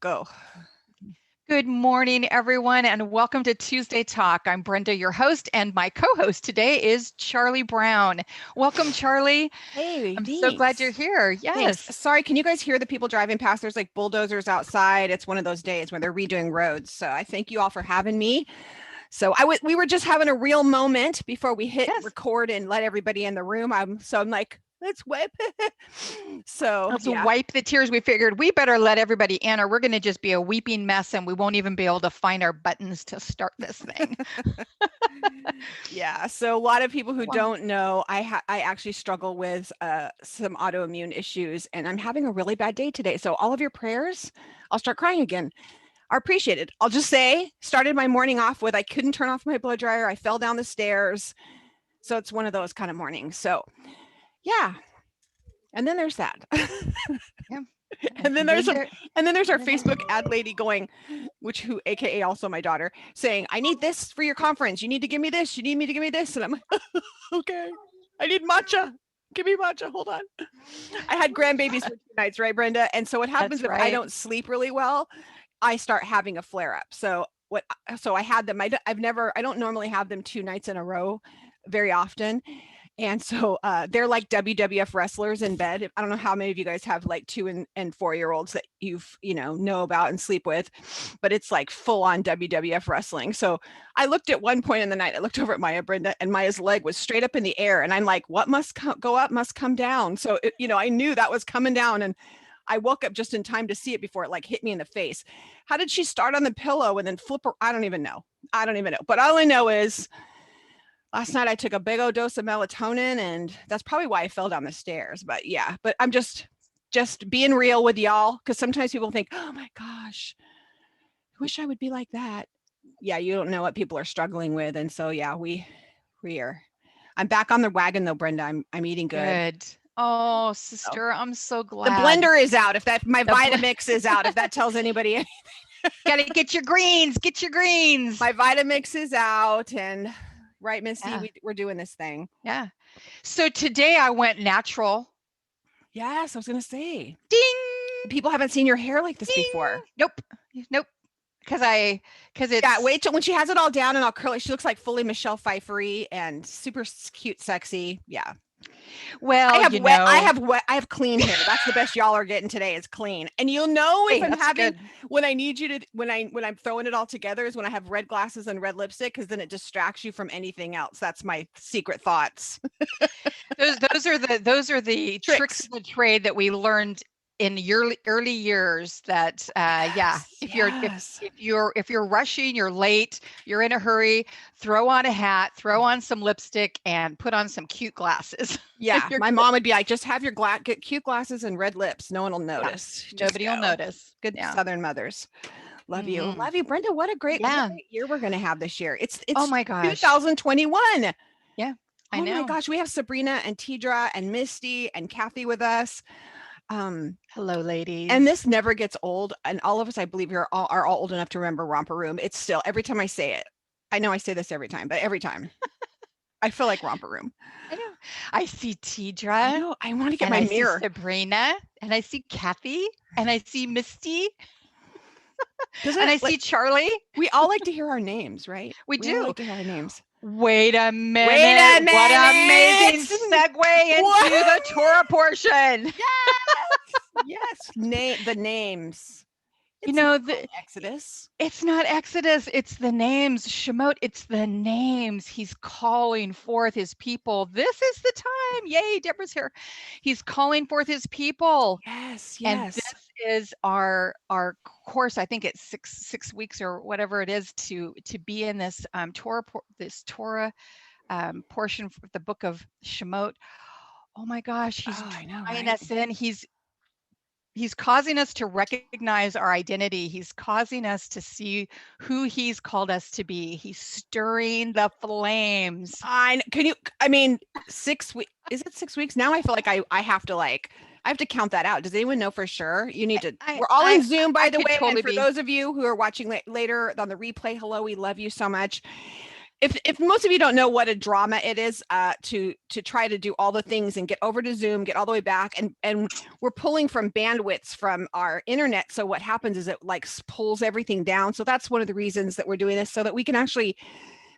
Go. Good morning, everyone, and welcome to Tuesday Talk. I'm Brenda, your host, and my co-host today is Charli Brown. Welcome, Charli. Hey, I'm so glad you're thanks. here. Thanks. Yes. Sorry, can you guys hear the people driving past? There's like bulldozers outside. It's one of those days when they're redoing roads. So I thank you all for having me. So we were just having a real moment before we hit Yes. record and let everybody in the room. I'm like, let's wipe. So Let's yeah. wipe the tears. We figured we better let everybody in, or we're going to just be a weeping mess, and we won't even be able to find our buttons to start this thing. Yeah. So a lot of people who Wow. don't know, I actually struggle with some autoimmune issues, and I'm having a really bad day today. So all of your prayers, I'll start crying again, are appreciated. I'll just say, started my morning off with I couldn't turn off my blow dryer. I fell down the stairs. So it's one of those kind of mornings. So yeah. And then there's that. Yeah. And then there's our there- Facebook ad lady going, who AKA also my daughter, saying, I need this for your conference. You need to give me this. You need me to give me this. And I'm like, okay, I need matcha. Give me matcha. Hold on. I had grandbabies for 2 nights, right, Brenda? And so what happens That's if I right. don't sleep really well, I start having a flare up. So I had them. I don't normally have them 2 nights in a row very often. And so they're like WWF wrestlers in bed. I don't know how many of you guys have like 2 and 4-year-olds that know about and sleep with, but it's like full on WWF wrestling. So I looked at one point in the night, I looked over at Maya, Brenda, and Maya's leg was straight up in the air. And I'm like, what must go up must come down. So, I knew that was coming down. And I woke up just in time to see it before it like hit me in the face. How did she start on the pillow and then flip her? I don't even know. But all I know is last night I took a big old dose of melatonin, and that's probably why I fell down the stairs. But yeah, but I'm just being real with y'all, because sometimes people think, oh my gosh, I wish I would be like that. Yeah, you don't know what people are struggling with. And so yeah, we are. I'm back on the wagon though, Brenda. I'm eating good. Oh, So, sister, I'm so the glad. blender is out. My Vitamix is out, if that tells anybody anything. Gotta get your greens. Get your greens. My Vitamix is out, and right, Misty, Yeah. we're doing this thing. Yeah. So today I went natural. Yes, I was gonna say. Ding. People haven't seen your hair like this Ding. before. Nope. Because it's wait till when she has it all down and all curly. She looks like fully Michelle Pfeiffer and super cute, sexy. Yeah. Well, I have clean hair. That's the best y'all are getting today is clean. And you'll know if I'm having, when I need you to, when I'm throwing it all together is when I have red glasses and red lipstick, because then it distracts you from anything else. That's my secret thoughts. those are the tricks of the trade that we learned in your early years, that if you're rushing, you're late, you're in a hurry, throw on a hat, throw on some lipstick, and put on some cute glasses. Yeah, my mom would be like, just have your get cute glasses and red lips. No one will notice. Yeah, nobody will notice. Good Southern mothers. Love you. Love you, Brenda. What a great year we're going to have this year. It's oh my gosh, 2021. Yeah, I know. Oh my gosh, we have Sabrina and Tidra and Misty and Kathy with us. Hello, ladies. And this never gets old. And all of us, I believe, are all old enough to remember Romper Room. It's still, every time I say it, I know I say this every time, but every time I feel like Romper Room. I know. I see Tidra. I know. I want to get my mirror. I see Sabrina, and I see Kathy, and I see Misty. And I see Charli. We all like to hear our names, right? We do like to hear our names. Wait a minute. What amazing segue into the Torah portion. Yes. The names. It's the Exodus. It's not Exodus. It's the names. Shemot. It's the names. He's calling forth his people. This is the time. Yay, Deborah's here. He's calling forth his people. Yes. And this is our course. I think it's six weeks or whatever it is to be in this Torah portion of the book of Shemot. Oh my gosh, he's drawing us in. He's causing us to recognize our identity. He's causing us to see who he's called us to be. He's stirring the flames. 6 weeks. Is it 6 weeks? Now I feel like I have to count that out. Does anyone know for sure? You need to. We're all in Zoom, by the way. And for those of you who are watching later on the replay, hello, we love you so much. if most of you don't know what a drama it is, to try to do all the things and get over to Zoom, get all the way back, and we're pulling from bandwidths from our internet. So what happens is it like pulls everything down. So that's one of the reasons that we're doing this, so that we can actually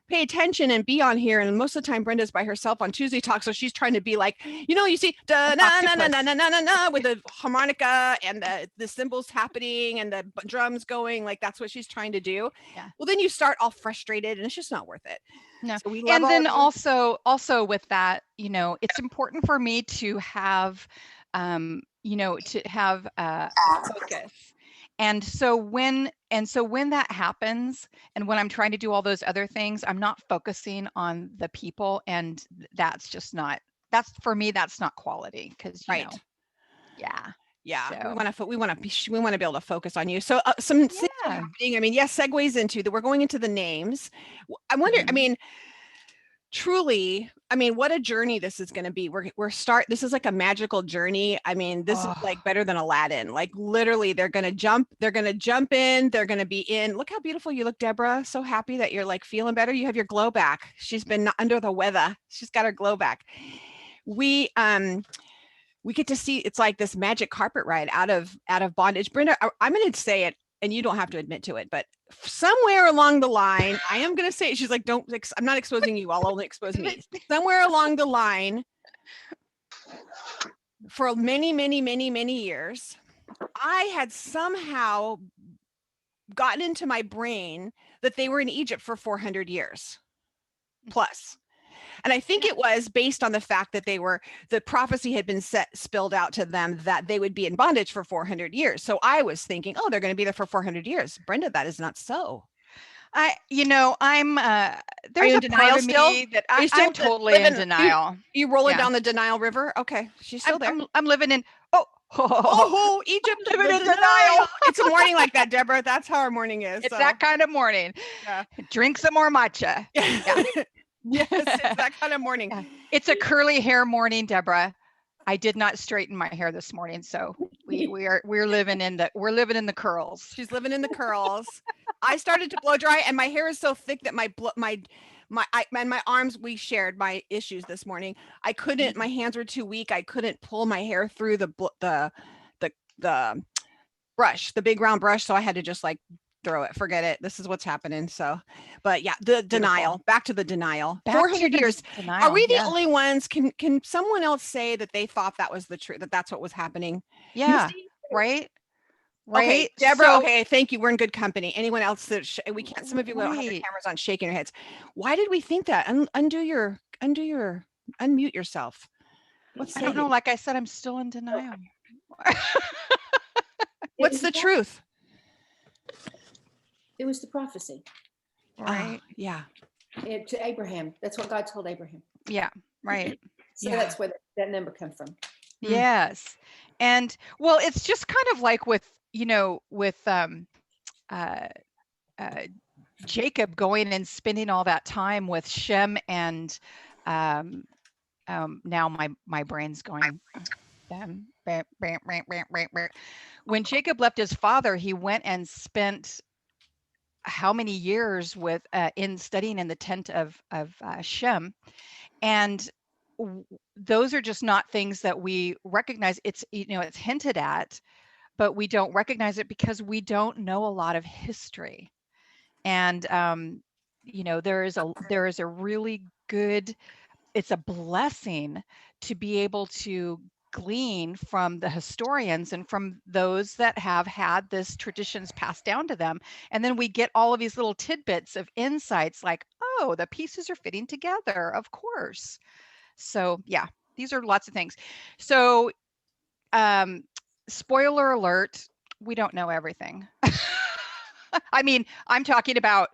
pay attention and be on here. And most of the time Brenda's by herself on Tuesday Talk, so she's trying to be like, you see da na na na na na na na with the harmonica and the cymbals happening and the drums going, like that's what she's trying to do. Yeah. Well, then you start all frustrated and it's just not worth it. No. So we love and then also with that, it's important for me to have to have focus. And so when that happens, and when I'm trying to do all those other things, I'm not focusing on the people, and that's just not, for me, that's not quality, because right. Yeah. So. we want to be able to focus on you. So some things are happening. I mean, yes, segues into that. We're going into the names. I wonder, I mean, truly, I mean, what a journey this is going to be. This is like a magical journey. I mean, this is like better than Aladdin. Like literally they're going to jump in, they're going to be in. Look how beautiful you look, Deborah. So happy that you're like feeling better. You have your glow back. She's been under the weather. She's got her glow back. We get to see, it's like this magic carpet ride out of bondage. Brenda, I'm going to say it, and you don't have to admit to it, but somewhere along the line, I am going to say it. She's like, I'm not exposing you. I'll only expose me. Somewhere along the line, for many, many, many, many years, I had somehow gotten into my brain that they were in Egypt for 400 years plus. And I think it was based on the fact that the prophecy had been spilled out to them that they would be in bondage for 400 years. So I was thinking, they're going to be there for 400 years. Brenda, that is not so. I'm there's a part of me that I'm totally in denial. You rolling down the denial river? Okay, she's still there. I'm living in Egypt, living in denial. It's a morning like that, Deborah. That's how our morning is. It's that kind of morning. Yeah. Drink some more matcha. Yeah. Yes, it's that kind of morning. Yeah. It's a curly hair morning, Deborah. I did not straighten my hair this morning, so we're living in the curls. She's living in the curls. I started to blow dry, and my hair is so thick that my arms, we shared my issues this morning. I couldn't. My hands were too weak. I couldn't pull my hair through the brush, the big round brush. So I had to just like throw it, forget it. This is what's happening. So, but yeah, the denial, back to the denial. 400 years. Denial, are we the only ones? Can someone else say that they thought that was the truth, that that's what was happening? Yeah. Right. Okay, Deborah. Okay, thank you. We're in good company. Anyone else that we can't? Some of you don't have your cameras on, shaking your heads. Why did we think that? Unmute yourself. I don't know. Like I said, I'm still in denial. What's the truth? It was the prophecy. Right. Yeah. To Abraham. That's what God told Abraham. Yeah. Right. So that's where that number comes from. Yes. And well, it's just kind of like with Jacob going and spending all that time with Shem, and now my brain's going. When Jacob left his father, he went and spent how many years in studying in the tent of Shem, and those are just not things that we recognize. It's it's hinted at, but we don't recognize it because we don't know a lot of history. And there is a really good, it's a blessing to be able to glean from the historians and from those that have had this traditions passed down to them. And then we get all of these little tidbits of insights like, oh, the pieces are fitting together, of course. So yeah, these are lots of things. So spoiler alert, we don't know everything. I mean, I'm talking about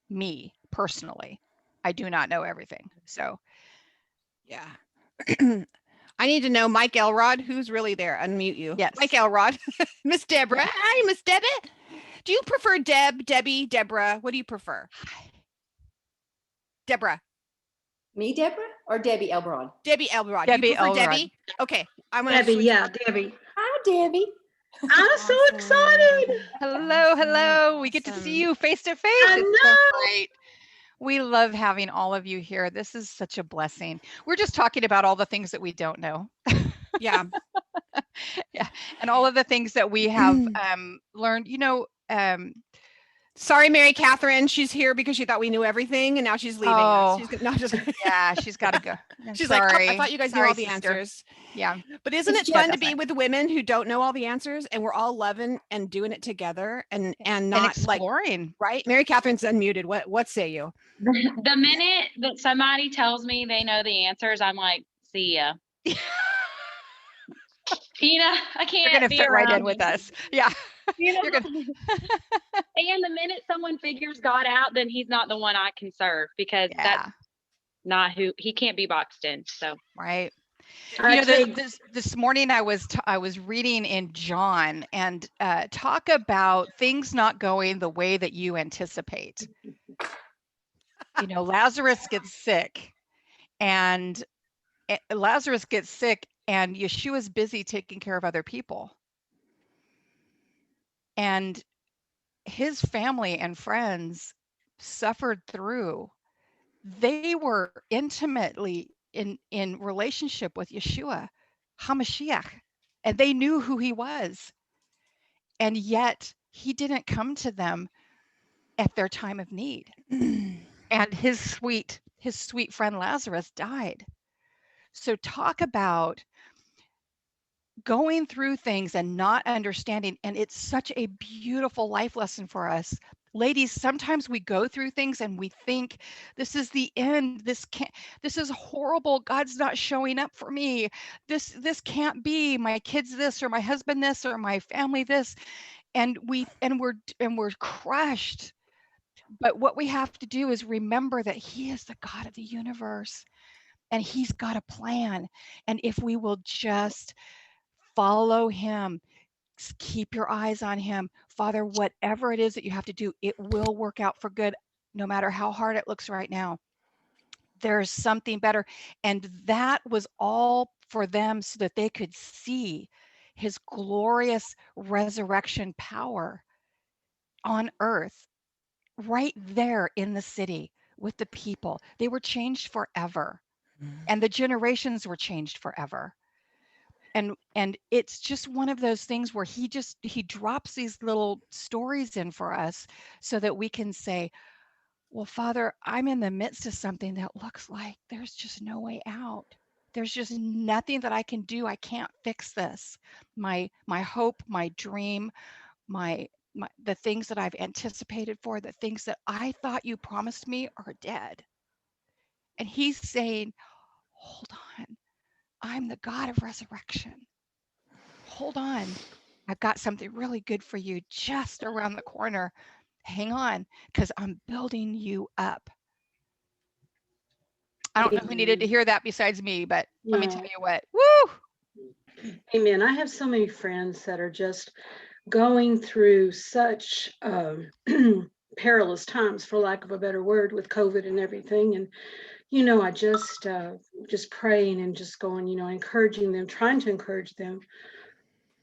me personally. I do not know everything. So yeah. I need to know, Mike Elrod, who's really there? Unmute you. Yes. Mike Elrod. Miss Deborah. Yeah. Hi, Miss Debbie. Do you prefer Debbie, Deborah? What do you prefer? Deborah. Me, Deborah, or Debbie Elrod? Debbie Elrod. Debbie Elrod. Debbie? Okay. I'm gonna Debbie, Debbie. Hi, Debbie. I'm so excited. Hello. We get to see you face to face. I know. So great. We love having all of you here. This is such a blessing. We're just talking about all the things that we don't know. Yeah. Yeah. And all of the things that we have learned, Sorry, Mary Catherine. She's here because she thought we knew everything, and now she's leaving us. She's not just. Yeah, she's got to go. She's sorry. like, oh, I thought you guys knew all the sister. answers. Yeah. But isn't it fun to be with women who don't know all the answers, and we're all loving and doing it together and not exploring, right? Mary Catherine's unmuted. What say you? The minute that somebody tells me they know the answers, I'm like, see ya. I can't. You're gonna fit right in with us. Yeah. And the minute someone figures God out, then he's not the one I can serve, because that's not who he can't be boxed in. So right. This morning I was reading in John, and talk about things not going the way that you anticipate. Lazarus gets sick, and Yeshua's busy taking care of other people. And his family and friends suffered through. They were intimately in relationship with Yeshua HaMashiach, and they knew who he was. And yet he didn't come to them at their time of need. And his sweet friend Lazarus died. So talk about going through things and not understanding. And it's such a beautiful life lesson for us. Ladies, sometimes we go through things and we think this is the end. This is horrible. God's not showing up for me. This can't be. My kids this, or my husband this, or my family this. And we're crushed. But what we have to do is remember that he is the God of the universe, and he's got a plan. And if we will just follow him, keep your eyes on him, Father, whatever it is that you have to do, it will work out for good, no matter how hard it looks right now. There's something better. And that was all for them so that they could see his glorious resurrection power on earth, right there in the city with the people. They were changed forever. And the generations were changed forever. And it's just one of those things where he drops these little stories in for us so that we can say, well, Father, I'm in the midst of something that looks like there's just no way out. There's just nothing that I can do. I can't fix this. My hope, my dream, the things that I've anticipated for, the things that I thought you promised me are dead. And he's saying, hold on. I'm the God of resurrection. Hold on. I've got something really good for you just around the corner. Hang on, because I'm building you up. I don't know who needed to hear that besides me, but let me tell you what. Woo! Amen. I have so many friends that are just going through such perilous times, for lack of a better word, with COVID and everything. And I just praying and just going, encouraging them, trying to encourage them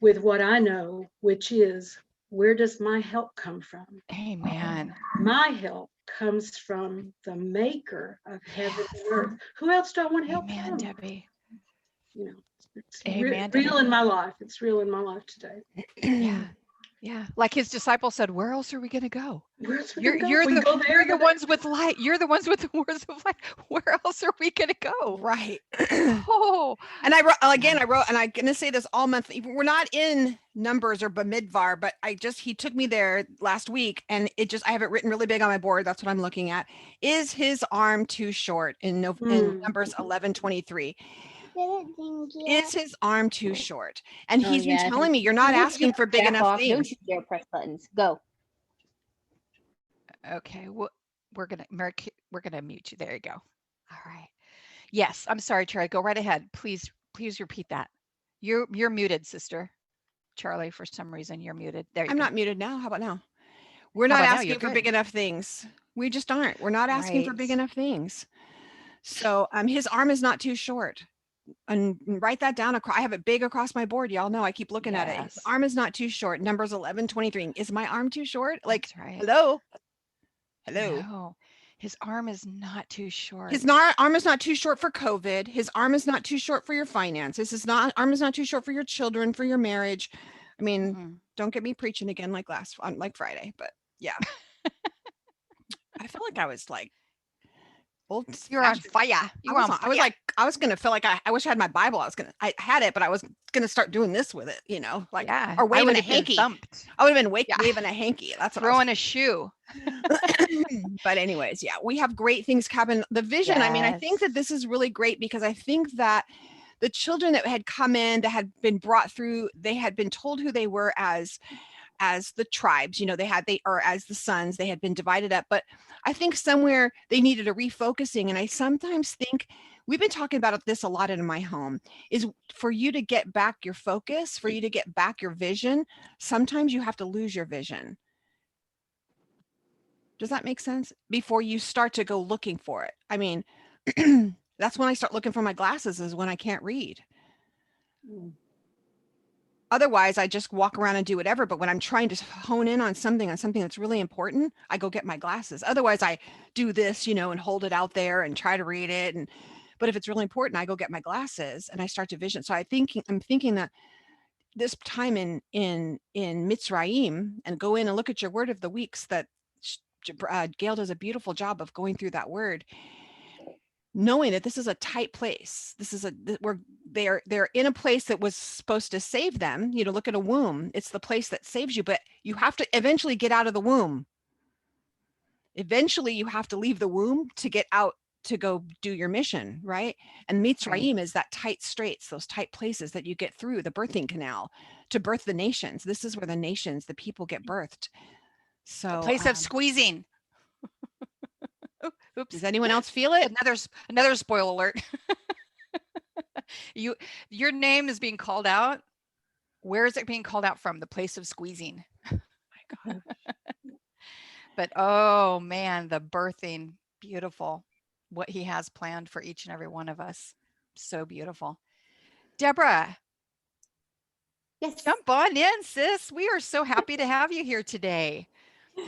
with what I know, which is, where does my help come from? Amen. My help comes from the maker of heaven and earth. Who else do I want help from? Amen, Debbie. It's real in my life. It's real in my life today. Yeah. Like his disciples said, where else are we going to go? You're the ones with light. You're the ones with the words of light. Where else are we going to go? Right. Oh. And I wrote, and I'm going to say this all month. We're not in Numbers or Bamidbar, but he took me there last week, and I have it written really big on my board. That's what I'm looking at. Is his arm too short in Numbers 11:23? Is his arm too short? And he's been telling me, you're not asking for big enough things. Don't you dare press buttons. Go. Okay, well, we're gonna mute you. There you go. All right. Yes, I'm sorry, Charlie. Go right ahead. Please repeat that. You're muted, sister. Charlie, for some reason you're muted. There you go. I'm not muted now. How about now? We're not asking for big enough things. We just aren't. We're not asking for big enough things. So his arm is not too short. And write that down. I have it big across my board. Y'all know I keep looking at it. His arm is not too short. Numbers 11:23. Is my arm too short? Like, right. hello. No. His arm is not too short. His arm is not too short for COVID. His arm is not too short for your finances. Arm is not too short for your children, for your marriage. I mean, don't get me preaching again like Friday, but yeah. I felt like I was like old. You're on fire. I was gonna feel like I wish I had my Bible. I had it, but I was gonna start doing this with it, you know, like or waving a hanky. I would have been waving a hanky. That's what throwing a shoe. But anyways, yeah, we have great things coming. The vision. I mean, I think that this is really great because I think that the children that had come in, that had been brought through, they had been told who they were as the tribes, you know, or as the sons, they had been divided up. But I think somewhere they needed a refocusing. And I sometimes think, we've been talking about this a lot in my home, is for you to get back your focus, for you to get back your vision. Sometimes you have to lose your vision. Does that make sense? Before you start to go looking for it. I mean, that's when I start looking for my glasses, is when I can't read. Otherwise, I just walk around and do whatever. But when I'm trying to hone in on something that's really important, I go get my glasses. Otherwise, I do this, you know, and hold it out there and try to read it. But if it's really important, I go get my glasses and I start to vision. So I'm thinking that this time in Mitzrayim, and go in and look at your word of the weeks, that Gail does a beautiful job of going through that word, knowing that this is a tight place. They're in a place that was supposed to save them. You know, look at a womb. It's the place that saves you, but you have to eventually get out of the womb. Eventually you have to leave the womb to get out to go do your mission, right? And Mitzrayim is that tight straits, those tight places that you get through the birthing canal to birth the nations. This is where the people get birthed. So a place of squeezing. Oops. Does anyone else feel it? Another spoil alert. Your name is being called out. Where is it being called out from? The place of squeezing. Oh my God. But oh man, the birthing, beautiful. What he has planned for each and every one of us. So beautiful. Deborah. Yes. Jump on in, sis. We are so happy to have you here today.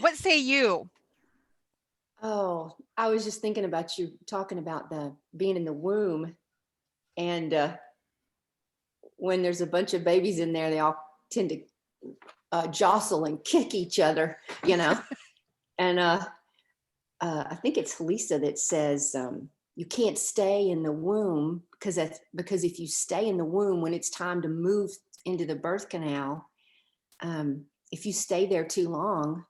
What say you? Oh, I was just thinking about you talking about being in the womb, and when there's a bunch of babies in there, they all tend to jostle and kick each other, you know. And I think it's Lisa that says you can't stay in the womb because if you stay in the womb when it's time to move into the birth canal, if you stay there too long,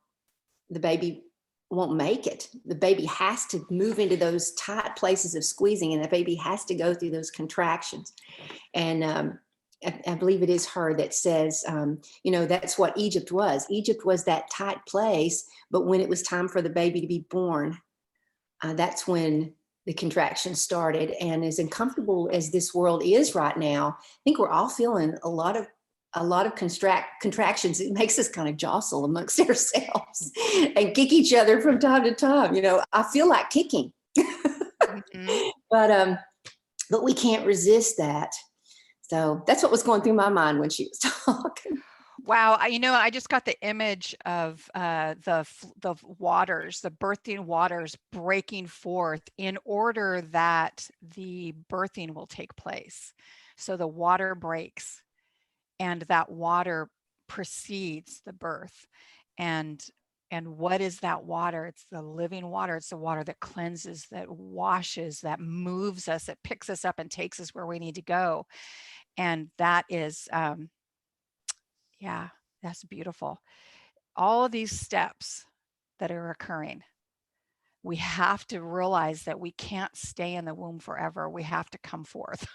the baby won't make it. The baby has to move into those tight places of squeezing, and the baby has to go through those contractions. And I believe it is her that says, you know, that's what Egypt was. Egypt was that tight place, but when it was time for the baby to be born, that's when the contractions started. And as uncomfortable as this world is right now, I think we're all feeling a lot of contractions. It makes us kind of jostle amongst ourselves and kick each other from time to time. You know, I feel like kicking, but we can't resist that. So that's what was going through my mind when she was talking. Wow. You know, I just got the image of the waters, the birthing waters breaking forth in order that the birthing will take place. So the water breaks, and that water precedes the birth. And what is that water? It's the living water. It's the water that cleanses, that washes, that moves us, that picks us up and takes us where we need to go. And that is, yeah, that's beautiful. All of these steps that are occurring, we have to realize that we can't stay in the womb forever. We have to come forth.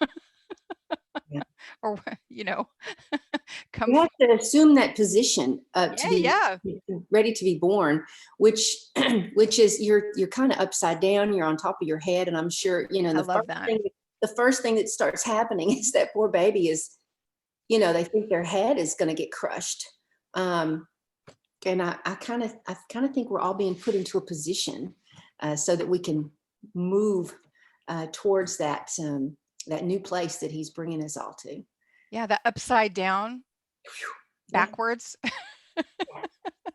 Yeah. Or, you know, you have to assume that position to be ready to be born, which is you're kind of upside down, you're on top of your head. And I'm sure, you know, the first thing that starts happening is that poor baby is, you know, they think their head is going to get crushed. And I kind of think we're all being put into a position so that we can move towards that new place that he's bringing us all to. Yeah, the upside down, backwards.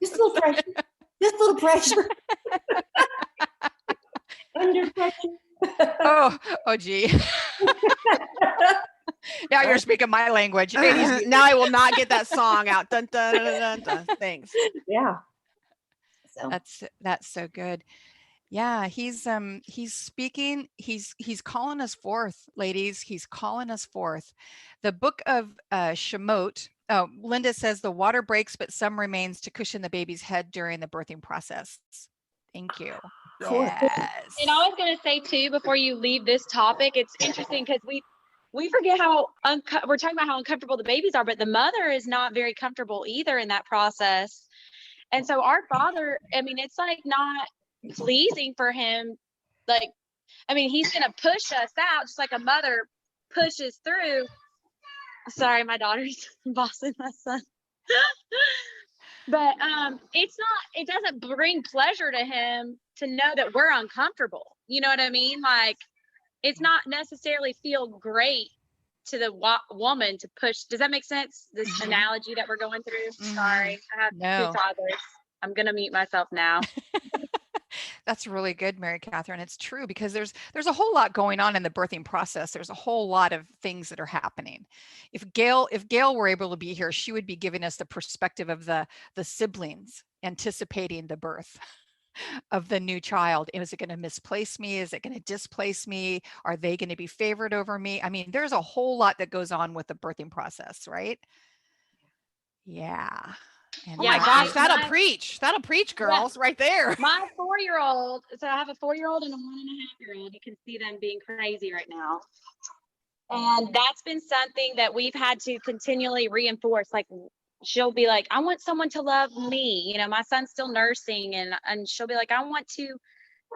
Just a little pressure. Just a little pressure. Oh, gee. Now you're speaking my language. Now I will not get that song out. Dun, dun, dun, dun, dun. Thanks. Yeah. So That's so good. Yeah, he's speaking, he's calling us forth, ladies. He's calling us forth. The book of Shemot. Oh, Linda says the water breaks, but some remains to cushion the baby's head during the birthing process. Thank you. cool. Yes. And I was going to say too, before you leave this topic, it's interesting because we forget how we're talking about how uncomfortable the babies are, but the mother is not very comfortable either in that process. And so our father, I mean, it's like not pleasing for him. Like, I mean, he's going to push us out just like a mother pushes through. Sorry, my daughter's bossing my son. But it doesn't bring pleasure to him to know that we're uncomfortable. You know what I mean? Like, it's not necessarily feel great to the woman to push. Does that make sense? This analogy that we're going through? Sorry, I have two toddlers. I'm going to mute myself now. That's really good, Mary Catherine. It's true, because there's a whole lot going on in the birthing process. There's a whole lot of things that are happening. If Gail were able to be here, she would be giving us the perspective of the siblings anticipating the birth of the new child. Is it going to misplace me? Is it going to displace me? Are they going to be favored over me? I mean, there's a whole lot that goes on with the birthing process, right? Yeah. And oh my gosh, that'll preach, girls, right there. My 4-year-old, so I have a 4-year-old and a 1.5-year-old. You can see them being crazy right now. And that's been something that we've had to continually reinforce. Like, she'll be like, I want someone to love me. You know, my son's still nursing, and she'll be like, I want to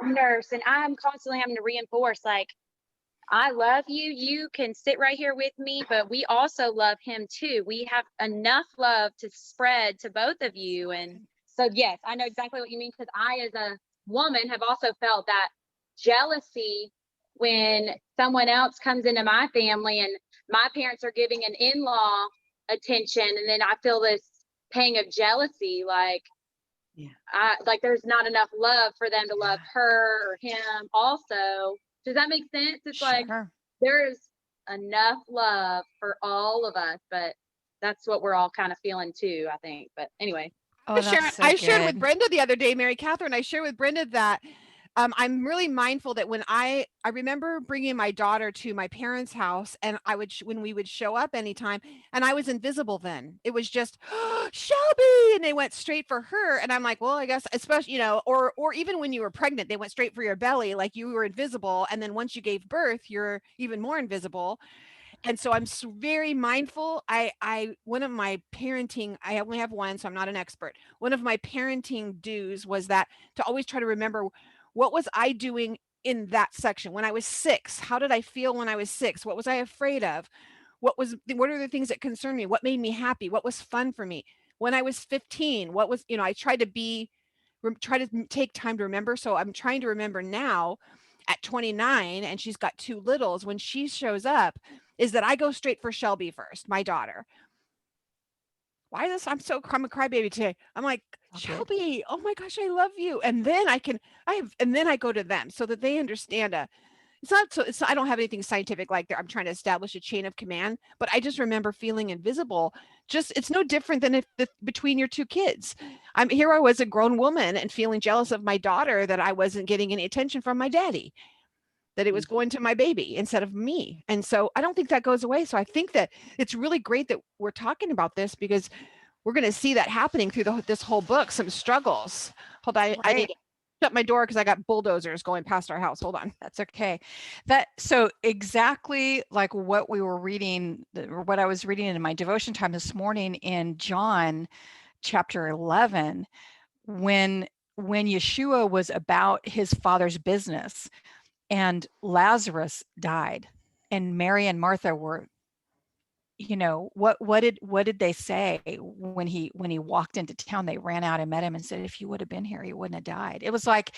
nurse. And I'm constantly having to reinforce, like, I love you. You can sit right here with me, but we also love him too. We have enough love to spread to both of you. And so, yes, I know exactly what you mean, because I, as a woman, have also felt that jealousy when someone else comes into my family and my parents are giving an in-law attention, and then I feel this pang of jealousy, like, there's not enough love for them to love her or him also. Does that make sense? It's like there's enough love for all of us, but that's what we're all kind of feeling too, I think. But anyway. I shared with Brenda the other day, Mary Catherine, I shared with Brenda that I'm really mindful that when I remember bringing my daughter to my parents' house, and when we would show up anytime, and I was invisible then. It was just, oh, Shelby, and they went straight for her. And I'm like, well, I guess, especially, you know, or even when you were pregnant, they went straight for your belly, like you were invisible. And then once you gave birth, you're even more invisible. And so I'm very mindful. One of my parenting, I only have one, so I'm not an expert. One of my parenting dues was that to always try to remember, what was I doing in that section when I was 6? How did I feel when I was 6? What was I afraid of? What are the things that concerned me? What made me happy? What was fun for me? When I was 15, what was, you know, I try to take time to remember. So I'm trying to remember now at 29, and she's got 2 littles, when she shows up, is that I go straight for Shelby first, my daughter. Why is this? I'm a crybaby today. I'm like, Shelby, oh my gosh, I love you. And then I go to them so that they understand I don't have anything scientific like that. I'm trying to establish a chain of command, but I just remember feeling invisible. It's no different than between your 2 kids. I was a grown woman and feeling jealous of my daughter that I wasn't getting any attention from my daddy, that it was going to my baby instead of me. And so I don't think that goes away. So I think that it's really great that we're talking about this, because we're going to see that happening through this whole book, some struggles. Hold on. I need to shut my door because I got bulldozers going past our house. Hold on. That's okay. So exactly like what we were reading, or what I was reading in my devotion time this morning in John chapter 11, when Yeshua was about his Father's business, and Lazarus died, and Mary and Martha were, you know, what did they say when he walked into town? They ran out and met him and said, if you would have been here, he wouldn't have died. It was like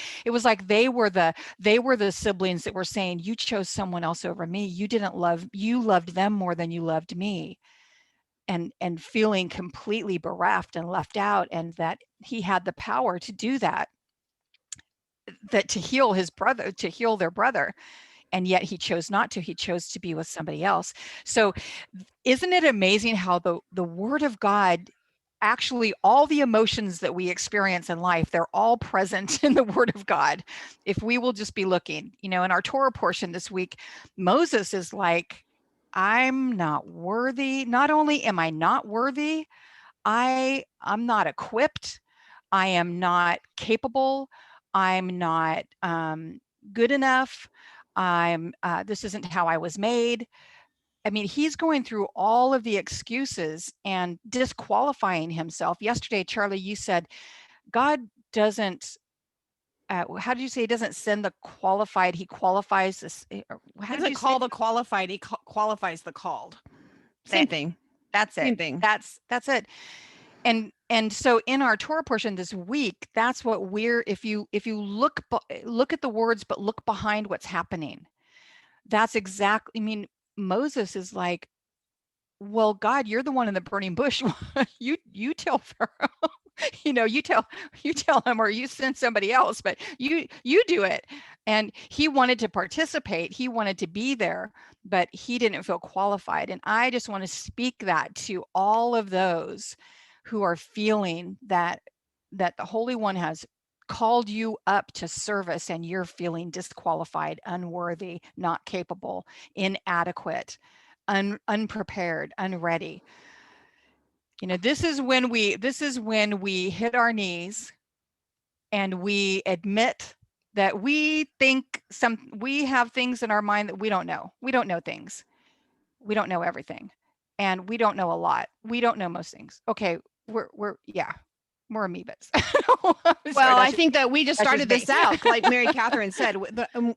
they were the siblings that were saying, you chose someone else over me. You loved them more than you loved me. And feeling completely bereft and left out, and that he had the power to do that. that to heal his brother, to heal their brother. And yet he chose not to. He chose to be with somebody else. So isn't it amazing how the word of God, actually all the emotions that we experience in life, they're all present in the word of God. If we will just be looking, in our Torah portion this week, Moses is like, I'm not worthy. Not only am I not worthy, I'm not equipped. I am not capable. I'm not good enough. This isn't how I was made. I mean, he's going through all of the excuses and disqualifying himself. Yesterday, Charli, you said God doesn't, how did you say he doesn't send the qualified, he qualifies this? How does it call the qualified? He qualifies the called. Same thing. That's it. Same thing. That's it. And so in our Torah portion this week, that's what if you look at the words, but look behind what's happening. That's exactly, I mean, Moses is like, well, God, you're the one in the burning bush. you tell Pharaoh, you tell him, or you send somebody else, but you do it. And he wanted to participate. He wanted to be there, but he didn't feel qualified. And I just want to speak that to all of those who are feeling that the Holy One has called you up to service and you're feeling disqualified, unworthy, not capable, inadequate, unprepared, unready. This is when we hit our knees and we admit that we have things in our mind that we don't know. We don't know things. We don't know everything. And we don't know a lot. We don't know most things. Okay, we're amoebas. Well, I think that we just started this out, like Mary Catherine said.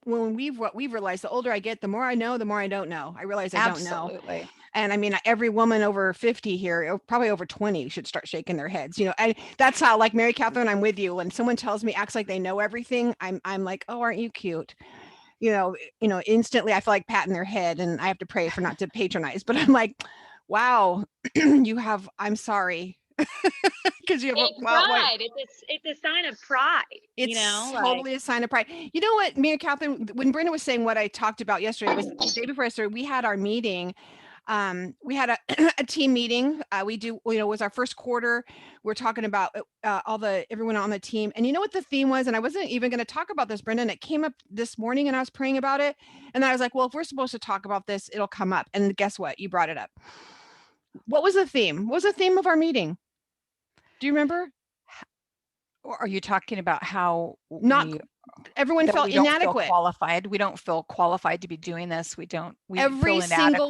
When we've realized, the older I get, the more I know, the more I don't know. I realize I don't know. Absolutely. And I mean, every woman over 50 here, probably over 20, should start shaking their heads. And that's how, like Mary Catherine, I'm with you. When someone tells me, acts like they know everything, I'm like, oh, aren't you cute? Instantly I feel like patting their head, and I have to pray for not to patronize. But I'm like, wow, I'm sorry. Because you have pride. It's a sign of pride. It's totally a sign of pride. You know what, Mary Catherine, when Brenda was saying what I talked about yesterday, was the day before yesterday, we had our meeting. We had a team meeting. It was our first quarter. We're talking about everyone on the team. And you know what the theme was? And I wasn't even going to talk about this, Brenda, and it came up this morning and I was praying about it. And I was like, well, if we're supposed to talk about this, it'll come up. And guess what? You brought it up. What was the theme? What was the theme of our meeting? Do you remember? Or are you talking about how everyone felt inadequate, qualified? We don't feel qualified to be doing this. Every single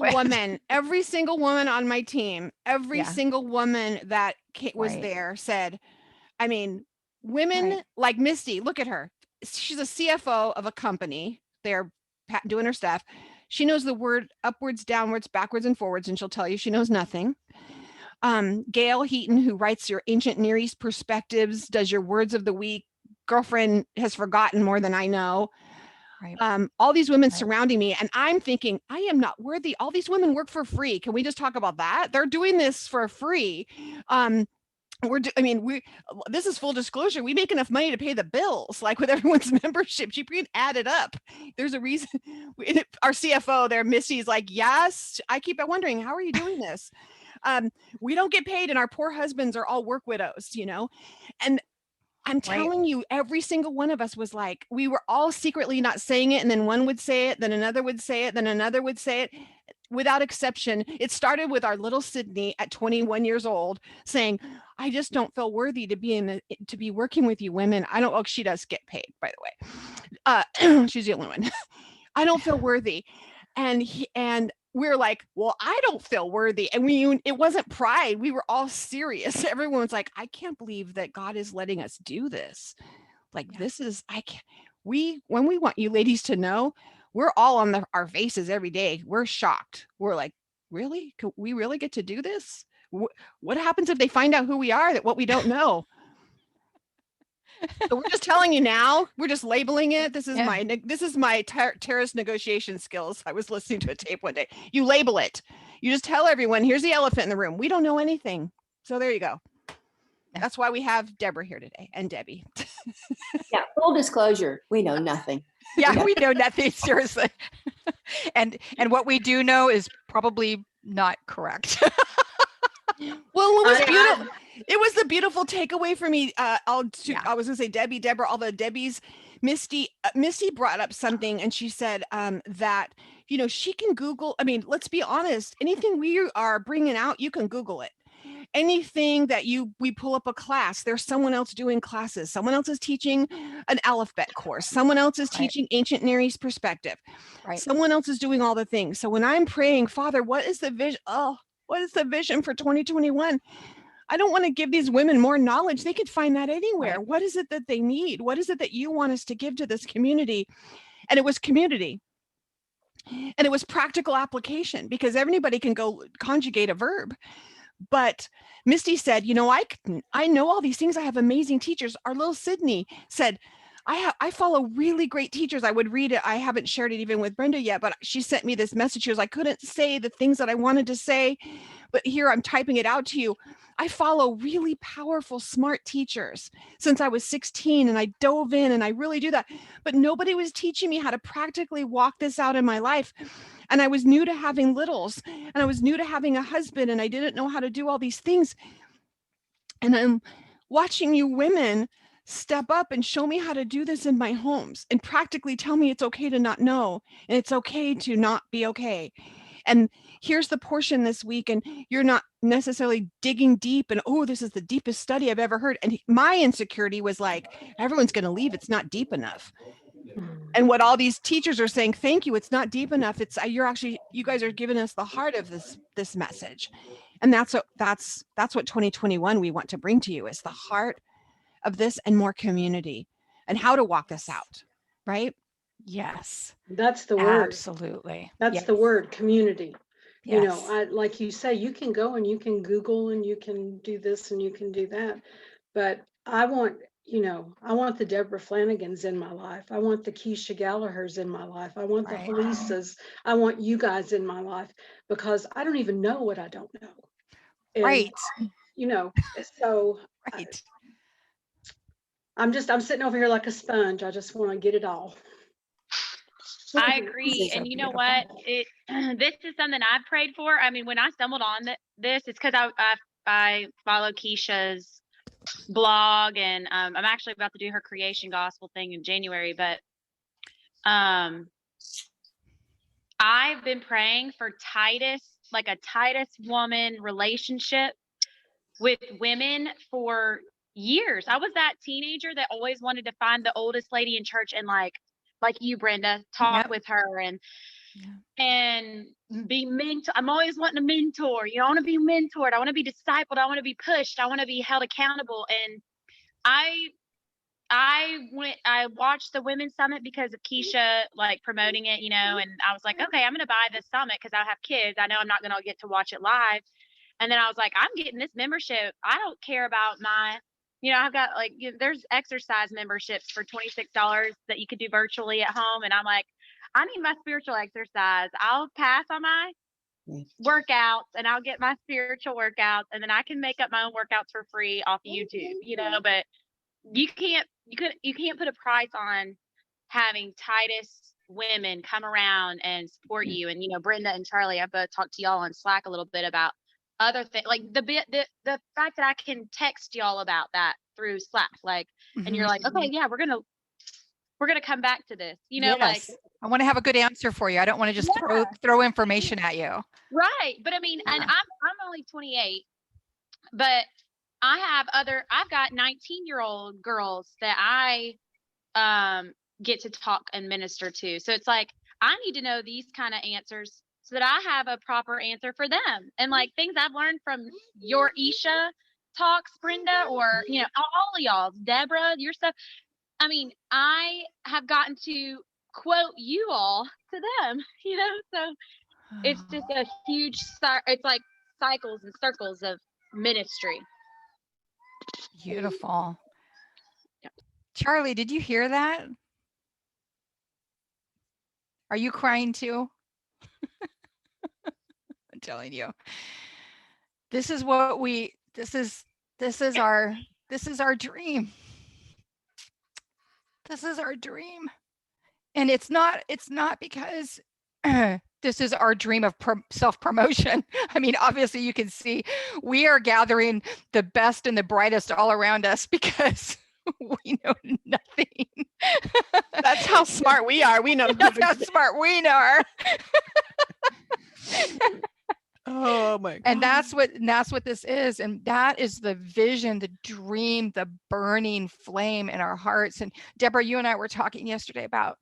woman on my team, every single woman that was there said, I mean, women like Misty, look at her. She's a CFO of a company. They're doing her stuff. She knows the word upwards, downwards, backwards, and forwards, and she'll tell you she knows nothing. Gail Heaton, who writes your ancient Near East perspectives, does your words of the week. Girlfriend has forgotten more than I know. Right. All these women surrounding me, and I'm thinking, I am not worthy. All these women work for free. Can we just talk about that? They're doing this for free. This is full disclosure. We make enough money to pay the bills, like with everyone's membership. You can add it up. There's a reason. Our CFO there, Missy's like, yes. I keep wondering, how are you doing this? We don't get paid, and our poor husbands are all work widows, and I'm telling you, every single one of us was like, we were all secretly not saying it. And then one would say it, then another would say it, then another would say it. Without exception, it started with our little Sydney at 21 years old saying, I just don't feel worthy to be working with you women. She does get paid, by the way. She's the only one. I don't feel worthy. And we're like, well, I don't feel worthy. And it wasn't pride. We were all serious. Everyone was like, I can't believe that God is letting us do this. When we want you ladies to know, we're all on our faces every day. We're shocked. We're like, really? Could we really get to do this? What happens if they find out who we are, what we don't know? So we're just telling you now. We're just labeling it. This is my terrorist negotiation skills. I was listening to a tape one day. You label it. You just tell everyone, here's the elephant in the room. We don't know anything. So there you go. That's why we have Deborah here today and Debbie. Yeah, full disclosure, we know nothing. Yeah, we know nothing, seriously. And what we do know is probably not correct. Well, what was beautiful, it was the beautiful takeaway for me. I was gonna say Debbie, Deborah, all the Debbies. Misty brought up something, and she said that she can Google. I mean, let's be honest. Anything we are bringing out, you can Google it. Anything that we pull up a class, there's someone else doing classes. Someone else is teaching an alphabet course. Someone else is teaching ancient Near East perspective. Right. Someone else is doing all the things. So when I'm praying, Father, what is the vision? What is the vision for 2021? I don't want to give these women more knowledge. They could find that anywhere. Right. What is it that they need? What is it that you want us to give to this community? And it was community. And it was practical application, because everybody can go conjugate a verb. But Misty said, I know all these things. I have amazing teachers. Our little Sydney said, I follow really great teachers. I would read it. I haven't shared it even with Brenda yet, but she sent me this message. She was, I couldn't say the things that I wanted to say, but here I'm typing it out to you. I follow really powerful, smart teachers since I was 16, and I dove in and I really do that. But nobody was teaching me how to practically walk this out in my life. And I was new to having littles, and I was new to having a husband, and I didn't know how to do all these things. And I'm watching you women step up and show me how to do this in my homes and practically tell me it's okay to not know, and it's okay to not be okay. And here's the portion this week, and you're not necessarily digging deep and, this is the deepest study I've ever heard. And my insecurity was like, everyone's going to leave. It's not deep enough. And what all these teachers are saying, thank you, it's not deep enough. It's you guys are giving us the heart of this message. And that's what 2021 we want to bring to you, is the heart of this and more community and how to walk this out, right? Yes. That's the word. Absolutely. That's the word, community. Yes. Like you say, you can go and you can Google and you can do this and you can do that. But I want the Deborah Flanagans in my life. I want the Keisha Gallaghers in my life. I want the Halisas. I want you guys in my life, because I don't even know what I don't know. And, right. So right. I'm sitting over here like a sponge. I just want to get it all. I agree. And you know what? This is something I've prayed for. I mean, when I stumbled on this, it's because I follow Keisha's blog, and I'm actually about to do her creation gospel thing in January. But I've been praying for Titus, like a Titus woman relationship with women for years. I was that teenager that always wanted to find the oldest lady in church and like you, Brenda, talk with her and be mentored. I'm always wanting a mentor. I want to be mentored. I want to be discipled. I want to be pushed. I want to be held accountable. And I watched the Women's Summit because of Keisha promoting it, and I was like, okay, I'm going to buy this summit because I have kids. I know I'm not going to get to watch it live. And then I was like, I'm getting this membership. I don't care about my, I've got there's exercise memberships for $26 that you could do virtually at home. And I'm like, I need my spiritual exercise. I'll pass on my workouts and I'll get my spiritual workouts, and then I can make up my own workouts for free off of YouTube, but you can't put a price on having Titus women come around and support you. And, Brenda and Charli, I both talked to y'all on Slack a little bit about other things, like the fact that I can text y'all about that through Slack, and you're like, okay, yeah, we're gonna come back to this, yes. I want to have a good answer for you. I don't want to just throw information at you. Right. But I mean, and I'm only 28, but I've got 19-year-old girls that I get to talk and minister to. So it's like, I need to know these kind of answers so that I have a proper answer for them. And things I've learned from your Isha talks, Brenda, or, all of y'all, Deborah, your stuff. I mean, I have gotten to quote you all to them, so it's just a huge, it's like cycles and circles of ministry. Beautiful. Yeah. Charli, did you hear that? Are you crying too? I'm telling you. This is This is our dream. This is our dream. And it's not because this is our dream of self-promotion. I mean, obviously you can see we are gathering the best and the brightest all around us because we know nothing. That's how smart we are. We know That's how smart we are. Oh my God. And that's what this is. And that is the vision, the dream, the burning flame in our hearts. And Deborah, you and I were talking yesterday about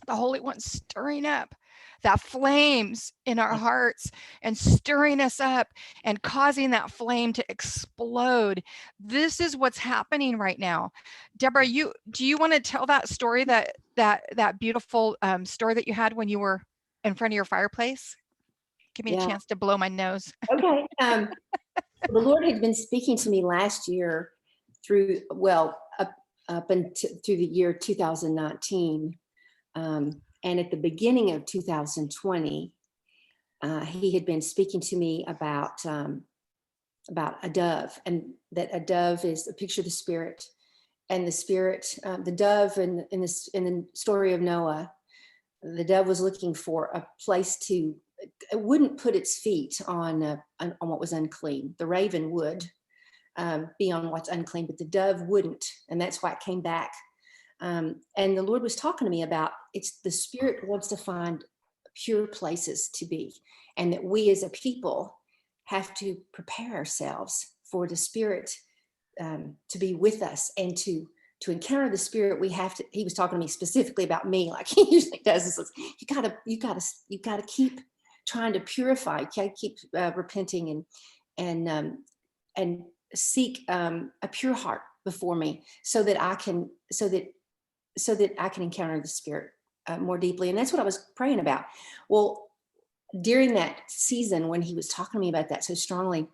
the Holy One stirring up that flames in our hearts and stirring us up and causing that flame to explode. This is what's happening right now. Deborah, do you want to tell that story, that beautiful story that you had when you were in front of your fireplace? Give me a chance to blow my nose. Okay. The Lord had been speaking to me last year through, up into through the year 2019. And at the beginning of 2020, he had been speaking to me about a dove, and that a dove is a picture of the Spirit, and the Spirit, the dove in the story of Noah, the dove was looking for a place to. It wouldn't put its feet on what was unclean. The raven would be on what's unclean, but the dove wouldn't, and that's why it came back. And the Lord was talking to me about it's the Spirit wants to find pure places to be, and that we as a people have to prepare ourselves for the Spirit to be with us and to encounter the Spirit. We have to. He was talking to me specifically about me, like he usually does. You gotta keep trying to purify. You gotta keep repenting and seek a pure heart before me, so that I can encounter the Spirit more deeply. And that's what I was praying about. Well, during that season when he was talking to me about that so strongly,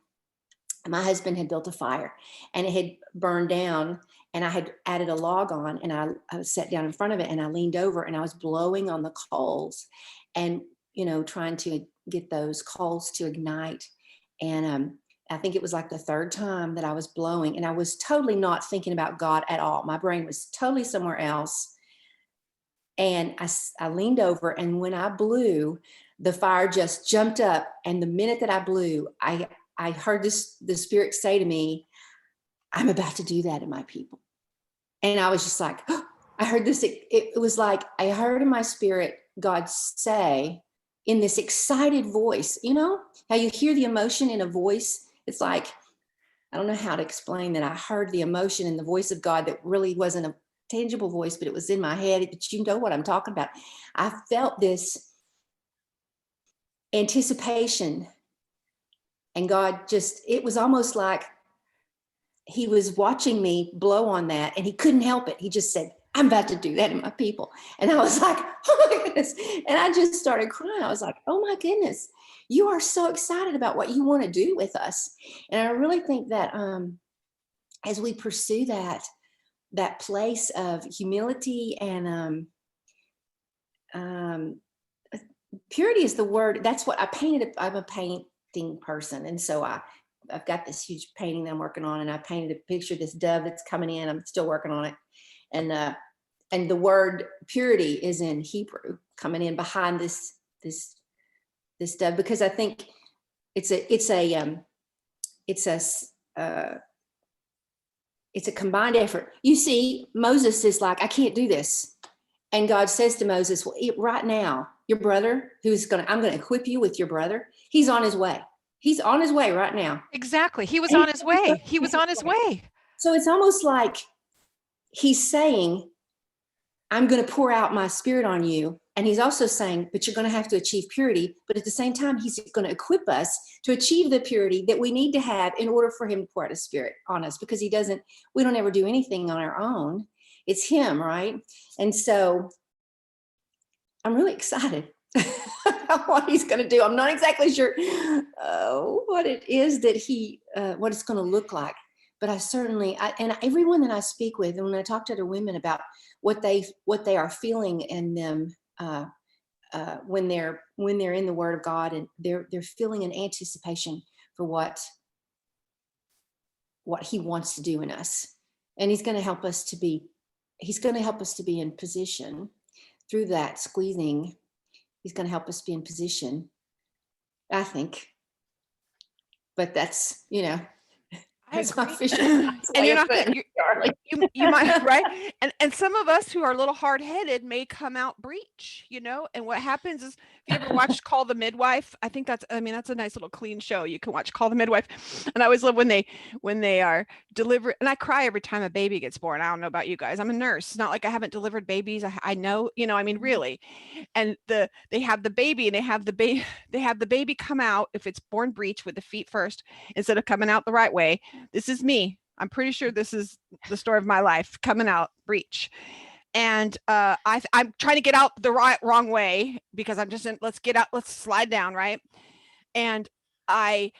my husband had built a fire and it had burned down, and I had added a log on, and I sat down in front of it, and I leaned over and I was blowing on the coals and, trying to get those coals to ignite. And I think it was like the third time that I was blowing, and I was totally not thinking about God at all. My brain was totally somewhere else. And I leaned over, and when I blew, the fire just jumped up. And the minute that I blew, I heard the Spirit say to me, I'm about to do that in my people. And I was just like, oh, I heard this. It was like I heard in my spirit God say in this excited voice, how you hear the emotion in a voice. It's like, I don't know how to explain that. I heard the emotion in the voice of God that really wasn't a tangible voice, but it was in my head. But you know what I'm talking about. I felt this anticipation, and God it was almost like he was watching me blow on that, and he couldn't help it. He just said, I'm about to do that in my people. And I was like, oh my goodness. And I just started crying. I was like, oh my goodness, you are so excited about what you want to do with us. And I really think that as we pursue that place of humility and purity is the word. That's what I painted. I'm a painting person. And so I've got this huge painting that I'm working on, and I painted a picture of this dove that's coming in. I'm still working on it. And the word purity is in Hebrew, coming in behind this dove, because I think it's a combined effort. You see, Moses is like, I can't do this. And God says to Moses, well, right now, your brother I'm going to equip you with your brother. He's on his way. He's on his way right now. Exactly. He was on his way. He was on his way. So it's almost like he's saying, I'm going to pour out my Spirit on you. And he's also saying, but you're going to have to achieve purity. But at the same time, he's going to equip us to achieve the purity that we need to have in order for him to pour out his Spirit on us, because we don't ever do anything on our own. It's him, right? And so I'm really excited about what he's going to do. I'm not exactly sure what it is that what it's going to look like. But I certainly, and everyone that I speak with, and when I talk to other women about what they are feeling in them when they're in the Word of God, and they're feeling an anticipation for what what he wants to do in us. And he's going to help us to be in position through that squeezing. He's going to help us be in position, I think. But that's, that's not official. And you're not going to, you might, right? And some of us who are a little hard-headed may come out breech, and what happens is, if you ever watch Call the Midwife, I think that's a nice little clean show. You can watch Call the Midwife. And I always love when they are delivered, and I cry every time a baby gets born. I don't know about you guys. I'm a nurse. It's not like I haven't delivered babies. I know, really. And they have the baby, and they have the baby come out, if it's born breech, with the feet first, instead of coming out the right way. This is me. I'm pretty sure this is the story of my life, coming out breech. And I'm trying to get out the wrong way, because I'm just in, let's slide down, right? And they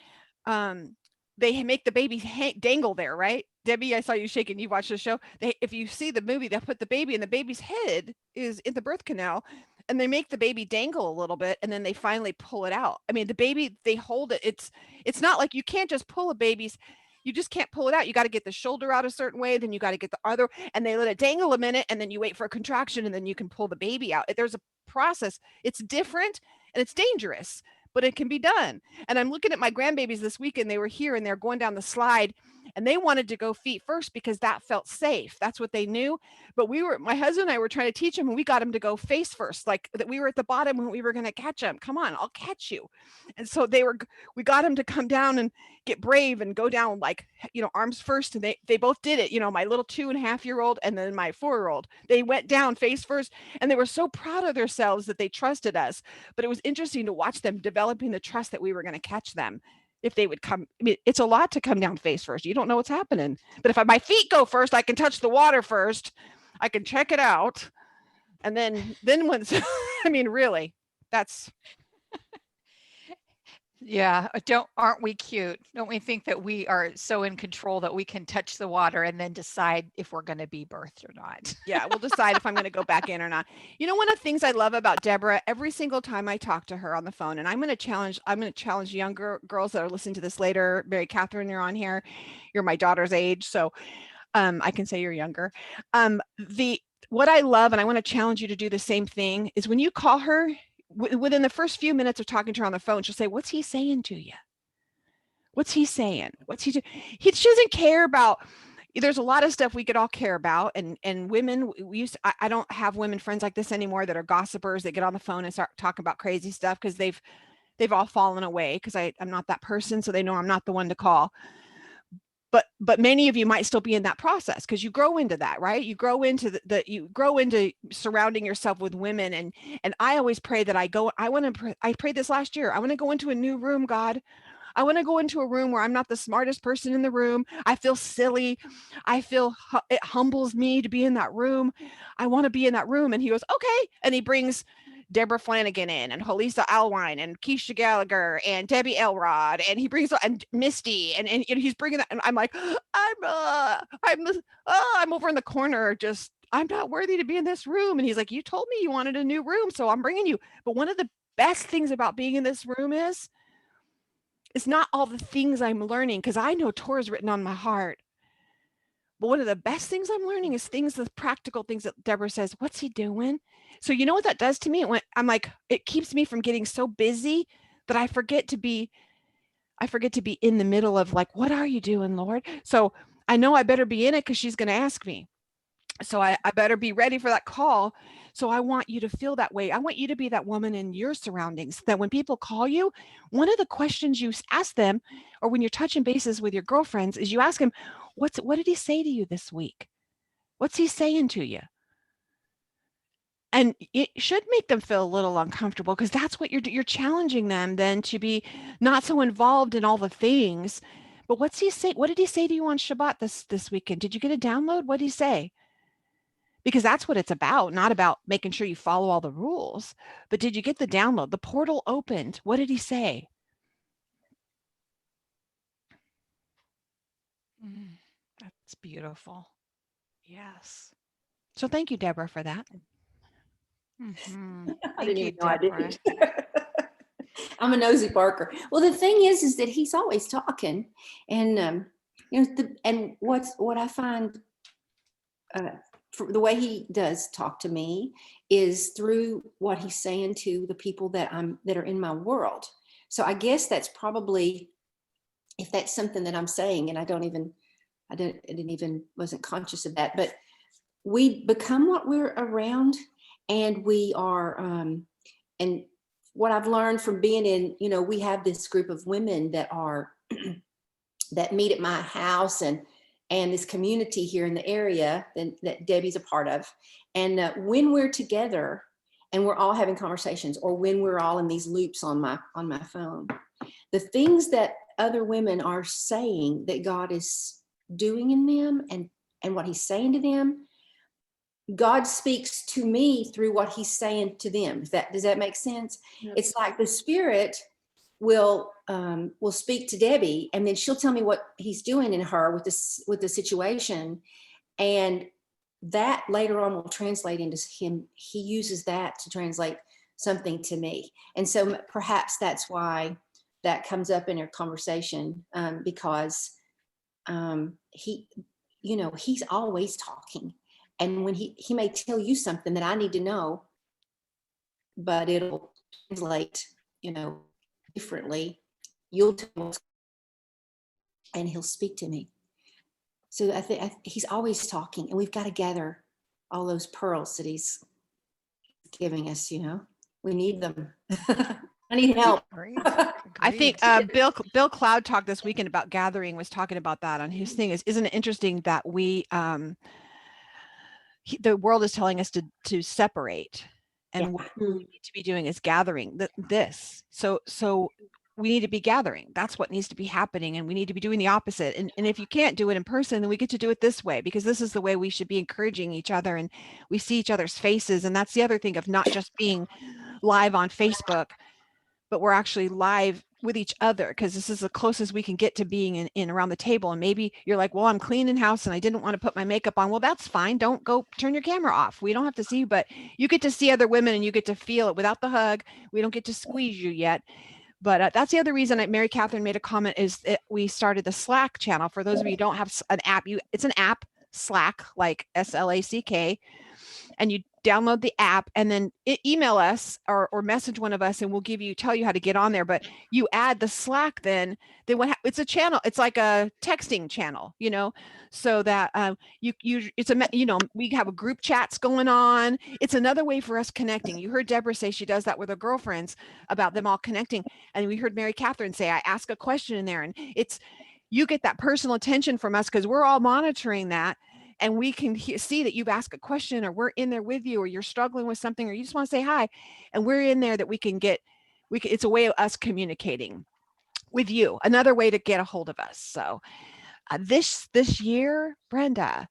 make the baby dangle there, right? Debbie, I saw you shaking. You watched the show. If you see the movie, they'll put the baby, and the baby's head is in the birth canal, and they make the baby dangle a little bit, and then they finally pull it out. I mean, the baby, they hold it. It's not like you can't just pull a baby's. You just can't pull it out. You got to get the shoulder out a certain way. Then you got to get the other, and they let it dangle a minute, and then you wait for a contraction, and then you can pull the baby out. There's a process. It's different and it's dangerous, but it can be done. And I'm looking at my grandbabies this weekend. They were here, and they're going down the slide, and they wanted to go feet first because that felt safe. That's what they knew. But my husband and I were trying to teach them, and we got them to go face first, like that we were at the bottom when we were going to catch them. Come on, I'll catch you. And so we got them to come down and get brave and go down, like, arms first. And they both did it. My little 2.5-year-old and then my 4-year-old, they went down face first, and they were so proud of themselves that they trusted us. But it was interesting to watch them developing the trust that we were going to catch them. If they would come, I mean, it's a lot to come down face first. You don't know what's happening. But if my feet go first, I can touch the water first. I can check it out. And then once, I mean, really, that's. Yeah. Aren't we cute? Don't we think that we are so in control that we can touch the water and then decide if we're going to be birthed or not? Yeah, we'll decide if I'm going to go back in or not. One of the things I love about Deborah, every single time I talk to her on the phone, and I'm going to challenge younger girls that are listening to this later. Mary Catherine, you're on here. You're my daughter's age, so I can say you're younger. What I love, and I want to challenge you to do the same thing, is when you call her, within the first few minutes of talking to her on the phone, she'll say, "What's he saying to you? What's he saying? What's he doing?" She doesn't care about. There's a lot of stuff we could all care about, and women. I don't have women friends like this anymore that are gossipers that get on the phone and start talking about crazy stuff, because they've all fallen away, because I'm not that person, so they know I'm not the one to call. But many of you might still be in that process, because you grow into that, right? You grow into you grow into surrounding yourself with women. And I always pray that I prayed this last year. I want to go into a new room, God. I want to go into a room where I'm not the smartest person in the room. I feel silly. I feel it humbles me to be in that room. I want to be in that room. And he goes, okay. And he brings Deborah Flanagan in, and Halisa Alwine, and Keisha Gallagher, and Debbie Elrod, and he brings and Misty, and he's bringing that, and I'm like, I'm over in the corner, just, I'm not worthy to be in this room. And he's like, you told me you wanted a new room, so I'm bringing you. But one of the best things about being in this room is, it's not all the things I'm learning, because I know Torah's written on my heart. But one of the best things I'm learning is the practical things that Deborah says, what's he doing? So you know what that does to me? I'm like, it keeps me from getting so busy that I forget to be in the middle of, like, what are you doing, Lord? So I know I better be in it, because she's going to ask me. So I better be ready for that call. So I want you to feel that way. I want you to be that woman in your surroundings, that when people call you, one of the questions you ask them, or when you're touching bases with your girlfriends, is you ask them, what did he say to you this week? What's he saying to you? And it should make them feel a little uncomfortable, because that's what you're challenging them then to be not so involved in all the things. But what's he say? What did he say to you on Shabbat this weekend? Did you get a download? What did he say? Because that's what it's about, not about making sure you follow all the rules. But did you get the download? The portal opened. What did he say? That's beautiful. Yes. So thank you, Deborah, for that. Mm-hmm. I didn't even know I didn't. I'm a nosy Parker. Well, the thing is that he's always talking, and You know, and what I find, for the way he does talk to me is through what he's saying to the people that are in my world. So I guess that's probably, if that's something that I'm saying, and I didn't even wasn't conscious of that, but we become what we're around, and we are, and what I've learned from being in, you know, we have this group of women that are, that meet at my house, and this community here in the area that Debbie's a part of. And when we're together and we're all having conversations, or when we're all in these loops on my phone, the things that other women are saying that God is doing in them, and what he's saying to them, God speaks to me through what he's saying to them. Does that make sense? Yep. It's like the Spirit will speak to Debbie, and then she'll tell me what he's doing in her with the situation, and that later on will translate into him. He uses that to translate something to me, and so perhaps that's why that comes up in our conversation, because he, you know, he's always talking, and when he may tell you something that I need to know, but it'll translate, you know, differently. You'll tell, and he'll speak to me. So I think he's always talking, and we've got to gather all those pearls that he's giving us. You know, we need them. I need help. I think Bill Cloud talked this weekend about gathering, was talking about that on his thing. Isn't it interesting that we the world is telling us to separate, and what we need to be doing is gathering this. So we need to be gathering. That's what needs to be happening, and we need to be doing the opposite. And if you can't do it in person, then we get to do it this way, because this is the way we should be encouraging each other, and we see each other's faces. And that's the other thing of not just being live on Facebook, but we're actually live with each other, because this is the closest we can get to being in around the table. And maybe you're like, well, I'm cleaning house and I didn't want to put my makeup on. Well, that's fine. Don't go turn your camera off. We don't have to see you, but you get to see other women, and you get to feel it without the hug. We don't get to squeeze you yet. But that's the other reason Mary Catherine made a comment, is that we started the Slack channel. For those of you who don't have an app, it's an app, Slack, like SLACK, and you download the app, and then email us or message one of us, and we'll tell you how to get on there. But you add the Slack, then it's a channel. It's like a texting channel, you know, so that we have a group chats going on. It's another way for us connecting. You heard Deborah say she does that with her girlfriends, about them all connecting. And we heard Mary Catherine say, I ask a question in there, and you get that personal attention from us, because we're all monitoring that. And we can see that you've asked a question, or we're in there with you, or you're struggling with something, or you just want to say hi, and we're in there, that it's a way of us communicating with you, another way to get a hold of us. So this year, Brenda,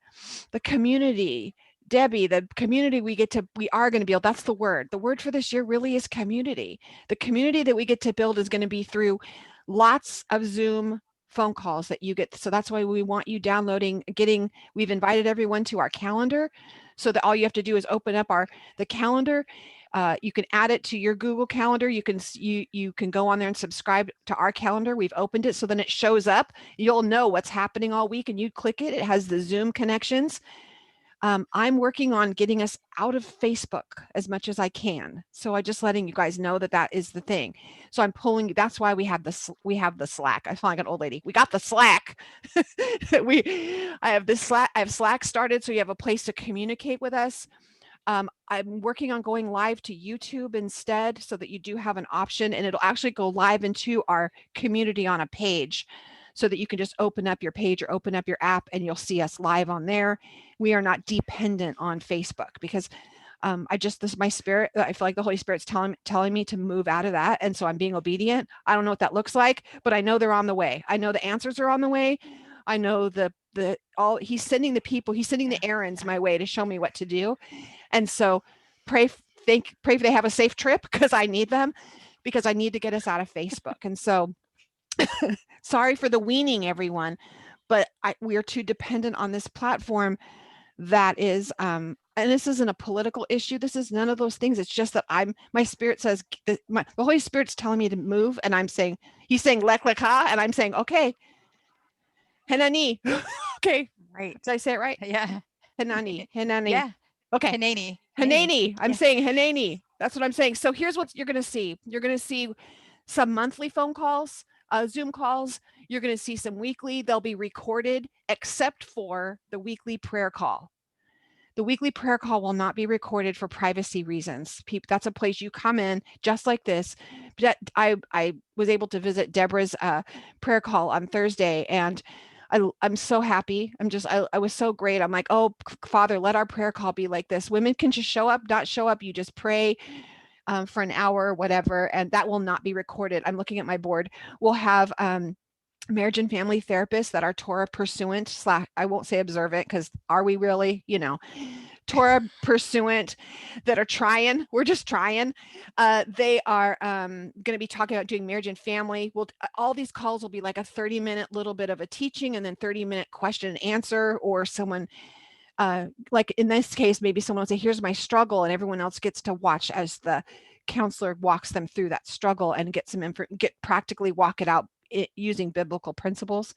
the community, Debbie, the community we are going to build, that's the word for this year really is community. The community that we get to build is going to be through lots of Zoom phone calls that you get. So that's why we want you downloading, we've invited everyone to our calendar, so that all you have to do is open up the calendar. You can add it to your Google Calendar. You can go on there and subscribe to our calendar. We've opened it, so then it shows up. You'll know what's happening all week, and you click it. It has the Zoom connections. I'm working on getting us out of Facebook as much as I can. So I'm just letting you guys know that is the thing. So I'm pulling, that's why we have the Slack. I feel like an old lady. We got the Slack. I have Slack started, so you have a place to communicate with us. I'm working on going live to YouTube instead, so that you do have an option, and it'll actually go live into our community on a page, so that you can just open up your page or open up your app, and you'll see us live on there. We are not dependent on Facebook, because this is my spirit. I feel like the Holy Spirit's telling me to move out of that. And so I'm being obedient. I don't know what that looks like, but I know they're on the way. I know the answers are on the way. I know he's sending the people, he's sending the errands my way to show me what to do. And so pray they have a safe trip, because I need them, because I need to get us out of Facebook. And so sorry for the weaning, everyone, but we are too dependent on this platform that is, and this isn't a political issue. This is none of those things. It's just that my spirit says, the Holy Spirit's telling me to move, and he's saying, lek lek ha, and I'm saying, okay. Henani. Okay. Right. Did I say it right? Yeah. Henani. Yeah. Okay. Hanani. Hanani. I'm Yeah. saying Hanani. That's what I'm saying. So here's what you're going to see. You're going to see some monthly phone calls, Zoom calls. You're going to see some weekly. They'll be recorded except for the weekly prayer call. The weekly prayer call will not be recorded for privacy reasons. That's a place you come in just like this. I was able to visit Deborah's prayer call on Thursday, and I'm so happy. I was so great. I'm like, oh, Father, let our prayer call be like this. Women can just show up, not show up. You just pray for an hour, whatever, and that will not be recorded. I'm looking at my board. We'll have marriage and family therapists that are Torah pursuant / I won't say observant, because are we really, Torah pursuant, that are trying. We're just trying. They are going to be talking about doing marriage and family. All these calls will be like a 30-minute little bit of a teaching, and then 30-minute question and answer, or someone like in this case, maybe someone will say, here's my struggle, and everyone else gets to watch as the counselor walks them through that struggle and get practically walk it out using biblical principles.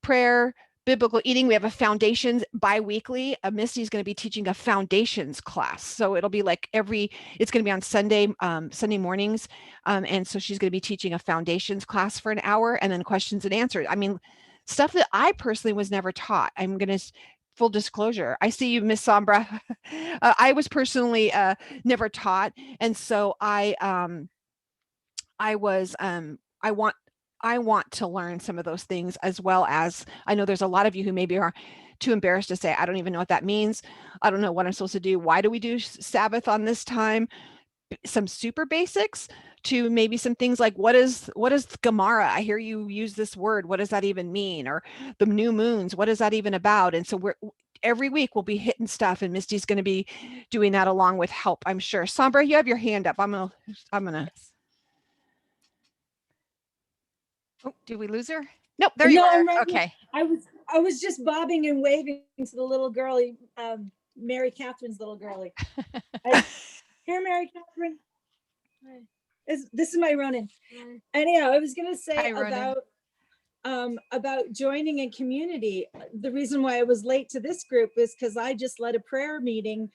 Prayer, biblical eating. We have a foundations bi-weekly. Misty's going to be teaching a foundations class. So it'll be like it's going to be on Sunday mornings. And so she's going to be teaching a foundations class for an hour, and then questions and answers. I mean, stuff that I personally was never taught. I'm going to full disclosure. I see you, Miss Sombra. I was personally never taught. And so I want to learn some of those things, as well as I know there's a lot of you who maybe are too embarrassed to say, I don't even know what that means. I don't know what I'm supposed to do. Why do we do Sabbath on this time? Some super basics to maybe some things like what is Gemara? I hear you use this word. What does that even mean? Or the new moons, what is that even about? And so every week we'll be hitting stuff, and Misty's going to be doing that along with help, I'm sure. Sombra, you have your hand up. I'm gonna. Oh, did we lose her? Nope. There you No, are. I'm right Okay. here. I was just bobbing and waving to the little girlie, Mary Catherine's little girlie. Here, Mary Catherine. This is my Ronan. Anyhow, I was gonna say about joining a community. The reason why I was late to this group is because I just led a prayer meeting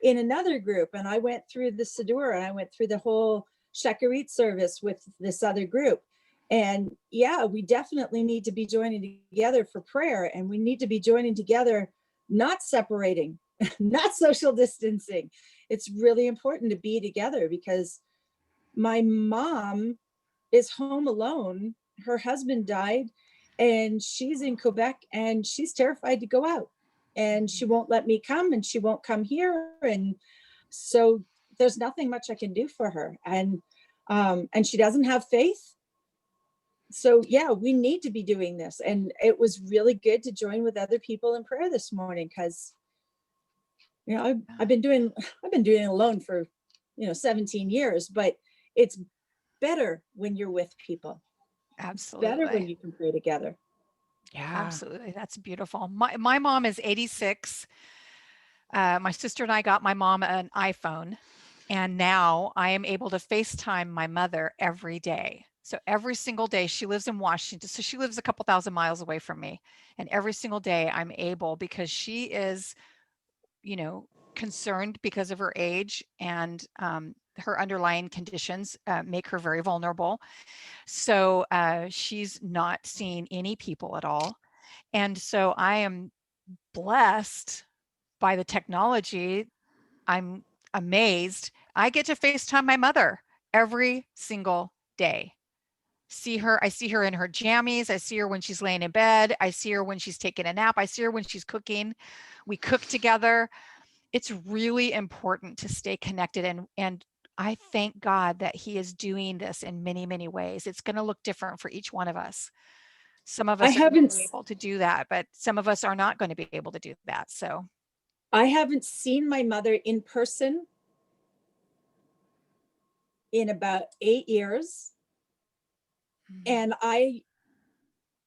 in another group, and I went through the Siddur, and I went through the whole Shekarit service with this other group. And yeah, we definitely need to be joining together for prayer, and we need to be joining together, not separating, not social distancing. It's really important to be together, because my mom is home alone. Her husband died, and she's in Quebec, and she's terrified to go out, and she won't let me come, and she won't come here. And so there's nothing much I can do for her. And she doesn't have faith. So yeah, we need to be doing this. And it was really good to join with other people in prayer this morning, because I've been doing it alone for 17 years, but it's better when you're with people. Absolutely. It's better when you can pray together. Yeah, absolutely. That's beautiful. My mom is 86. My sister and I got my mom an iPhone, and now I am able to FaceTime my mother every day. So every single day, she lives in Washington. So she lives a couple thousand miles away from me. And every single day I'm able, because she is, concerned because of her age, and her underlying conditions make her very vulnerable. So she's not seeing any people at all. And so I am blessed by the technology. I'm amazed. I get to FaceTime my mother every single day. I see her in her jammies. I see her when she's laying in bed. I see her when she's taking a nap. I see her when she's cooking. We cook together. It's really important to stay connected. And I thank God that he is doing this in many, many ways. It's going to look different for each one of us. Some of us are going to be able to do that, but some of us are not going to be able to do that. So I haven't seen my mother in person in about 8 years. And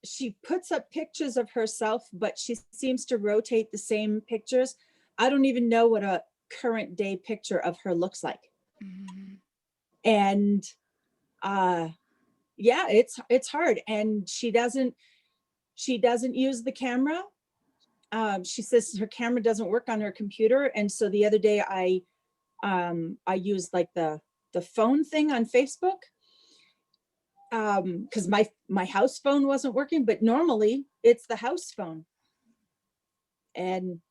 she puts up pictures of herself, but she seems to rotate the same pictures. I don't even know what a current day picture of her looks like. Mm-hmm. And yeah, it's hard. And she doesn't, She doesn't use the camera. She says her camera doesn't work on her computer. And so the other day I used like the phone thing on Facebook, because my house phone wasn't working, but normally it's the house phone. And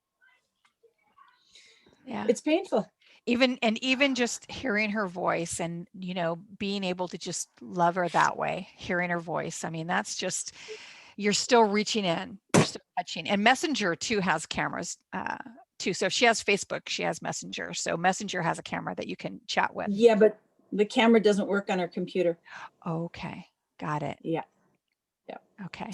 Yeah. it's painful. Even just hearing her voice and, you know, being able to just love her that way, hearing her voice. I mean, that's just, you're still reaching in, you're still touching. And Messenger too has cameras too. So if she has Facebook, she has Messenger. So Messenger has a camera that you can chat with. Yeah, but the camera doesn't work on her computer. Okay. Got it. Yeah. Okay.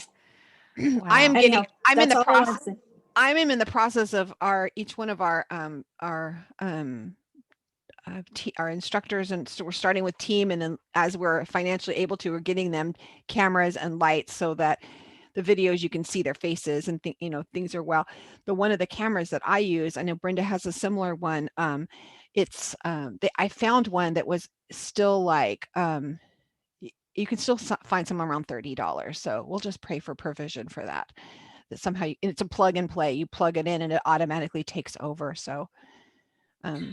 I'm Anyhow, I'm in that's the all I wanted process. to say. I'm in the process of each one of our instructors, and so we're starting with team, and then as we're financially able to, we're getting them cameras and lights so that the videos you can see their faces and things are well. One of the cameras that I use, I know Brenda has a similar one. I found one that was still like you can still find some around $30. So we'll just pray for provision for that. That somehow it's a plug and play. You plug it in and it automatically takes over. So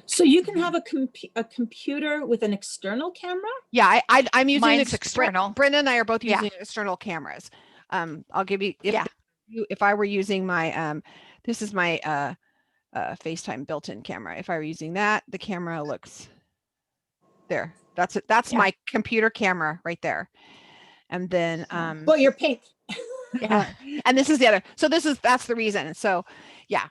so you can have a computer with an external camera? Yeah, I'm using Mine's external. Brenda and I are both using external cameras. I'll give you if I were using my this is my FaceTime built-in camera. If I were using that, the camera looks there. That's it. That's my computer camera right there. And then Well, you're pink. Yeah. And this is the other. So that's the reason. So yeah.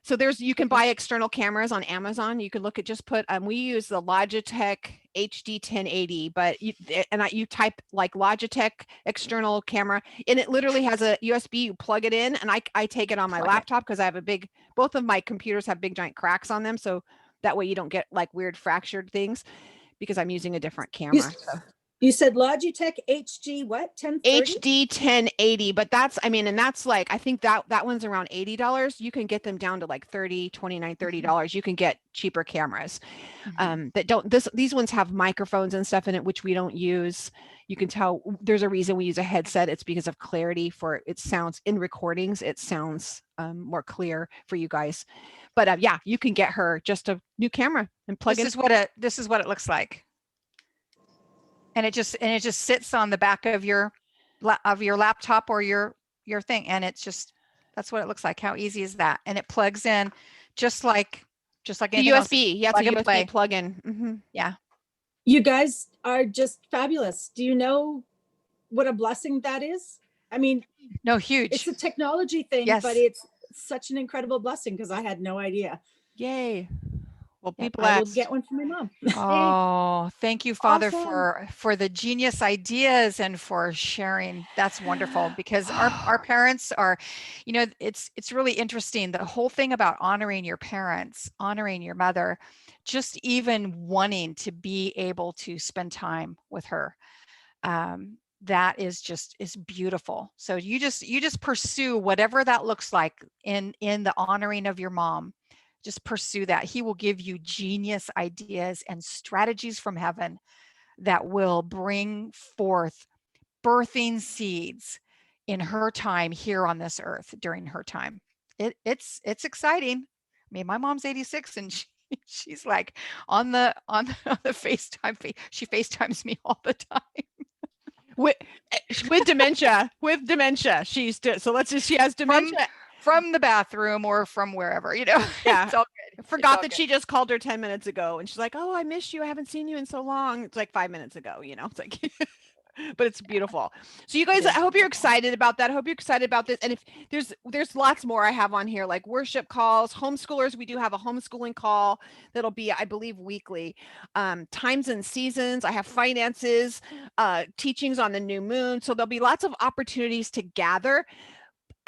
So you can buy external cameras on Amazon. You can look at, just put, we use the Logitech HD 1080, but you type like Logitech external camera, and it literally has a USB, you plug it in, and I take it on my laptop because I have both of my computers have big giant cracks on them. So that way you don't get like weird fractured things because I'm using a different camera. You said Logitech HD what? 1030? HD 1080, but that's like, I think that one's around $80. You can get them down to like $30, $29, $30. You can get cheaper cameras that don't, these ones have microphones and stuff in it, which we don't use. You can tell there's a reason we use a headset. It's because of clarity it sounds in recordings. It sounds more clear for you guys. But yeah, you can get her just a new camera and plug it. This is what it looks like. And it just sits on the back of your laptop or your thing, and that's what it looks like. How easy is that? And it plugs in just like the USB. Yeah, it's a USB plug-in. Mm-hmm. Yeah. You guys are just fabulous. Do you know what a blessing that is? I mean, no, huge. It's a technology thing, but it's such an incredible blessing because I had no idea. Yay. Well, be blessed. I will get one for my mom. Oh, thank you, Father, awesome. for the genius ideas and for sharing. That's wonderful, because our parents are, it's really interesting. The whole thing about honoring your parents, honoring your mother, just even wanting to be able to spend time with her. That is beautiful. So you just pursue whatever that looks like in the honoring of your mom. Just pursue that. He will give you genius ideas and strategies from heaven that will bring forth birthing seeds in her time here on this earth during her time. It's exciting. I mean, my mom's 86 and she's like on the FaceTime. She FaceTimes me all the time. With dementia, she has dementia from the bathroom or from wherever, Yeah. It's all good. Forgot that she just called her 10 minutes ago, and she's like, "Oh, I missed you. I haven't seen you in so long." It's like 5 minutes ago, it's like, but it's beautiful. So you guys, I hope you're excited about that. I hope you're excited about this. And if there's lots more I have on here, like worship calls, homeschoolers. We do have a homeschooling call that'll be, I believe, weekly. Times and seasons. I have finances, teachings on the new moon. So there'll be lots of opportunities to gather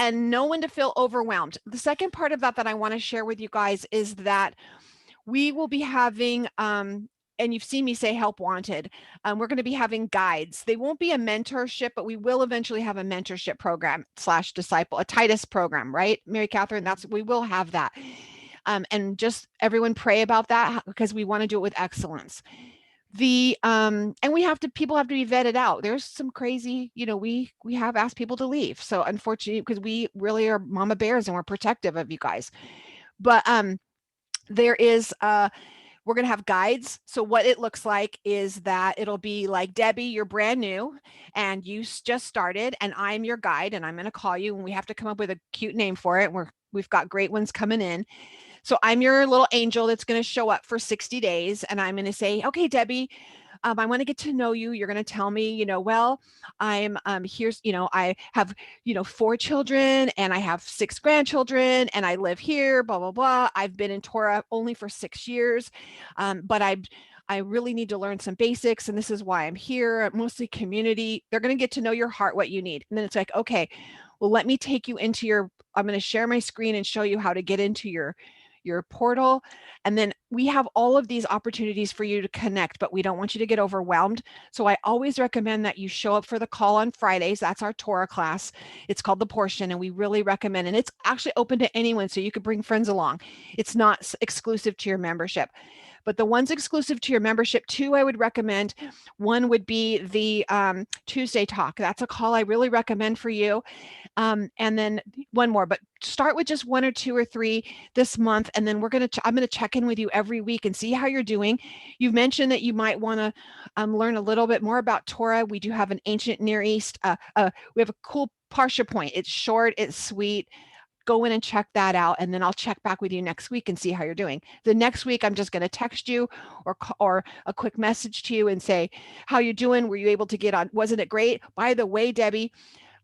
and no one to feel overwhelmed. The second part of that I want to share with you guys is that we will be having, and you've seen me say help wanted. We're going to be having guides. They won't be a mentorship, but we will eventually have a mentorship program / disciple, a Titus program, right? Mary Catherine, we will have that. And just everyone pray about that because we want to do it with excellence. and people have to be vetted out. There's some crazy, we have asked people to leave. So unfortunately, because we really are mama bears and we're protective of you guys. But there is we're going to have guides. So what it looks like is that it'll be like, Debbie, you're brand new and you just started, and I'm your guide, and I'm going to call you, and we have to come up with a cute name for it. We've got great ones coming in. So I'm your little angel that's going to show up for 60 days. And I'm going to say, okay, Debbie, I want to get to know you. You're going to tell me, well, I'm here's, I have, 4 children and I have 6 grandchildren and I live here, blah, blah, blah. I've been in Torah only for 6 years. But I really need to learn some basics. And this is why I'm here, mostly community. They're going to get to know your heart, what you need. And then it's like, okay, well, let me take you into I'm going to share my screen and show you how to get into your portal. And then we have all of these opportunities for you to connect, but we don't want you to get overwhelmed. So I always recommend that you show up for the call on Fridays. That's our Torah class. It's called The Portion, and we really recommend, and it's actually open to anyone, so you could bring friends along. It's not exclusive to your membership. But the ones exclusive to your membership, 2 I would recommend. One would be the Tuesday talk. That's a call I really recommend for you. And then one more, but start with just 1 or 2 or 3 this month. And then I'm going to check in with you every week and see how you're doing. You've mentioned that you might want to learn a little bit more about Torah. We do have an ancient Near East. We have a cool Parsha point. It's short, it's sweet. Go in and check that out. And then I'll check back with you next week and see how you're doing. The next week, I'm just going to text you or a quick message to you and say, how you doing? Were you able to get on? Wasn't it great? By the way, Debbie,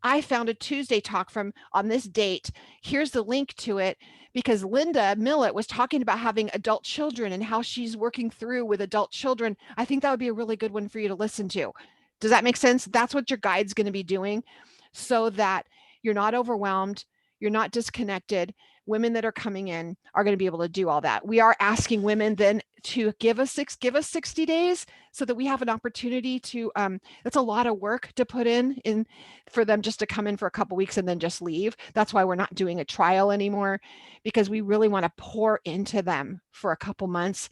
I found a Tuesday talk on this date. Here's the link to it, because Linda Millett was talking about having adult children and how she's working through with adult children. I think that would be a really good one for you to listen to. Does that make sense? That's what your guide's going to be doing, so that you're not overwhelmed, you're not disconnected. Women that are coming in are going to be able to do all that. We are asking women then to give us 60 days so that we have an opportunity to, that's a lot of work to put in for them just to come in for a couple weeks and then just leave. That's why we're not doing a trial anymore, because we really want to pour into them for a couple months.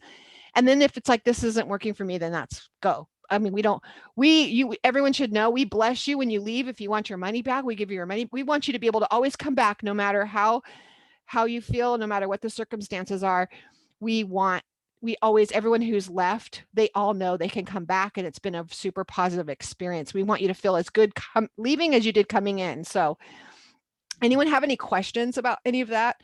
And then if it's like, this isn't working for me, then that's go. I mean, everyone should know, we bless you when you leave. If you want your money back, we give you your money. We want you to be able to always come back, no matter how you feel, no matter what the circumstances are. Everyone who's left, they all know they can come back, and it's been a super positive experience. We want you to feel as good leaving as you did coming in. So anyone have any questions about any of that?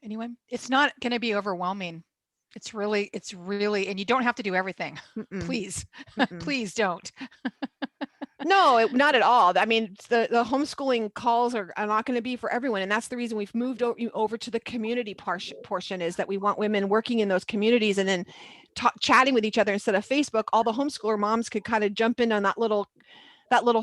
Anyone? It's not going to be overwhelming. It's really, and you don't have to do everything. Mm-mm. Please, Mm-mm. please don't. No, not at all. I mean, the homeschooling calls are not going to be for everyone. And that's the reason we've moved over to the community portion, is that we want women working in those communities and then chatting with each other instead of Facebook. All the homeschooler moms could kind of jump in on that little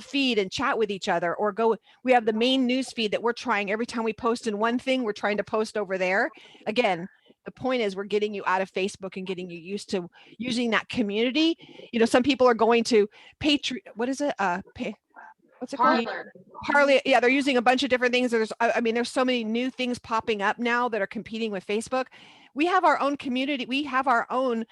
feed and chat with each other, or we have the main news feed that we're trying, every time we post in one thing, we're trying to post over there. Again, the point is we're getting you out of Facebook and getting you used to using that community. Some people are going to what is it? What's it called? Parley. Yeah, they're using a bunch of different things. There's so many new things popping up now that are competing with Facebook. We have our own community. We have our own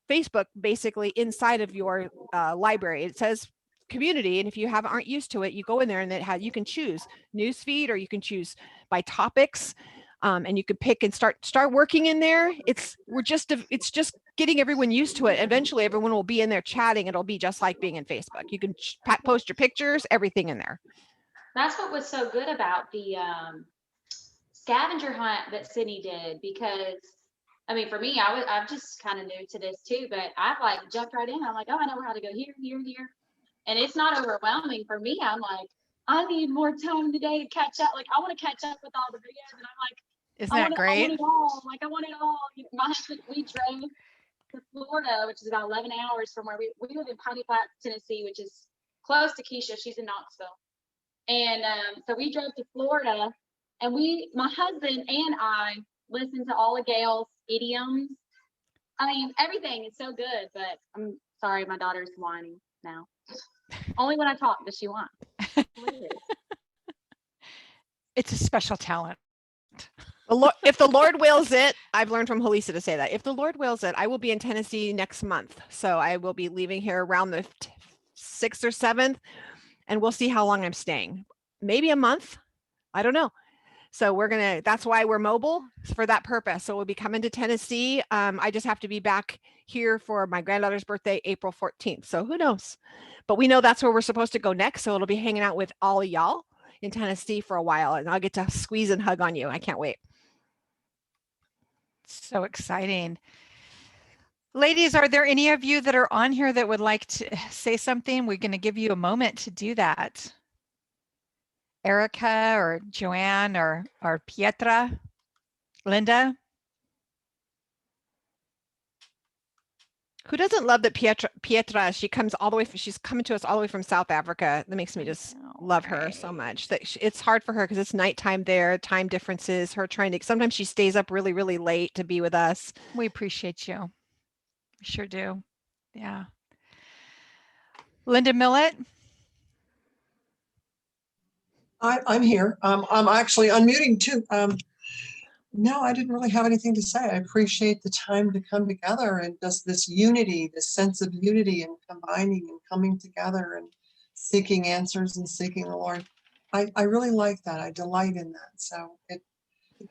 Facebook basically inside of your library. It says community, and if you aren't used to it, you go in there and you can choose newsfeed, or you can choose by topics. And you could pick and start working in there. It's just getting everyone used to it. Eventually, everyone will be in there chatting. It'll be just like being in Facebook. You can post your pictures, everything in there. That's what was so good about the scavenger hunt that Sydney did, because I mean, for me, I'm just kind of new to this too, but I've like jumped right in. I'm like, oh, I know how to go here, here, here, and it's not overwhelming for me. I'm like, I need more time today to catch up. Like, I want to catch up with all the videos, and I'm like, isn't that great? I want it all. Like, I want it all. My husband, we drove to Florida, which is about 11 hours from where we live in Piney Flats, Tennessee, which is close to Keisha. She's in Knoxville. And so we drove to Florida, and my husband and I listened to all of Gail's idioms. I mean, everything is so good, but I'm sorry, my daughter's whining now. Only when I talk does she whine. It's a special talent. If the Lord wills it, I've learned from Halisa to say that. If the Lord wills it, I will be in Tennessee next month. So I will be leaving here around the 6th or 7th, and we'll see how long I'm staying. Maybe a month. I don't know. So that's why we're mobile for that purpose. So we'll be coming to Tennessee. I just have to be back here for my granddaughter's birthday, April 14th. So who knows? But we know that's where we're supposed to go next. So it'll be hanging out with all of y'all in Tennessee for a while, and I'll get to squeeze and hug on you. I can't wait. So exciting. Ladies, are there any of you that are on here that would like to say something? We're going to give you a moment to do that. Erica or Joanne or Pietra, Linda. Who doesn't love that Pietra, she's coming to us all the way from South Africa. That makes me just love her so much. That it's hard for her because it's nighttime there, time differences, her sometimes she stays up really, really late to be with us. We appreciate you. We sure do. Yeah. Linda Millett. I'm here. I'm actually unmuting too. No, I didn't really have anything to say. I appreciate the time to come together and just this unity, this sense of unity and combining and coming together and seeking answers and seeking the Lord. I really like that. I delight in that. So it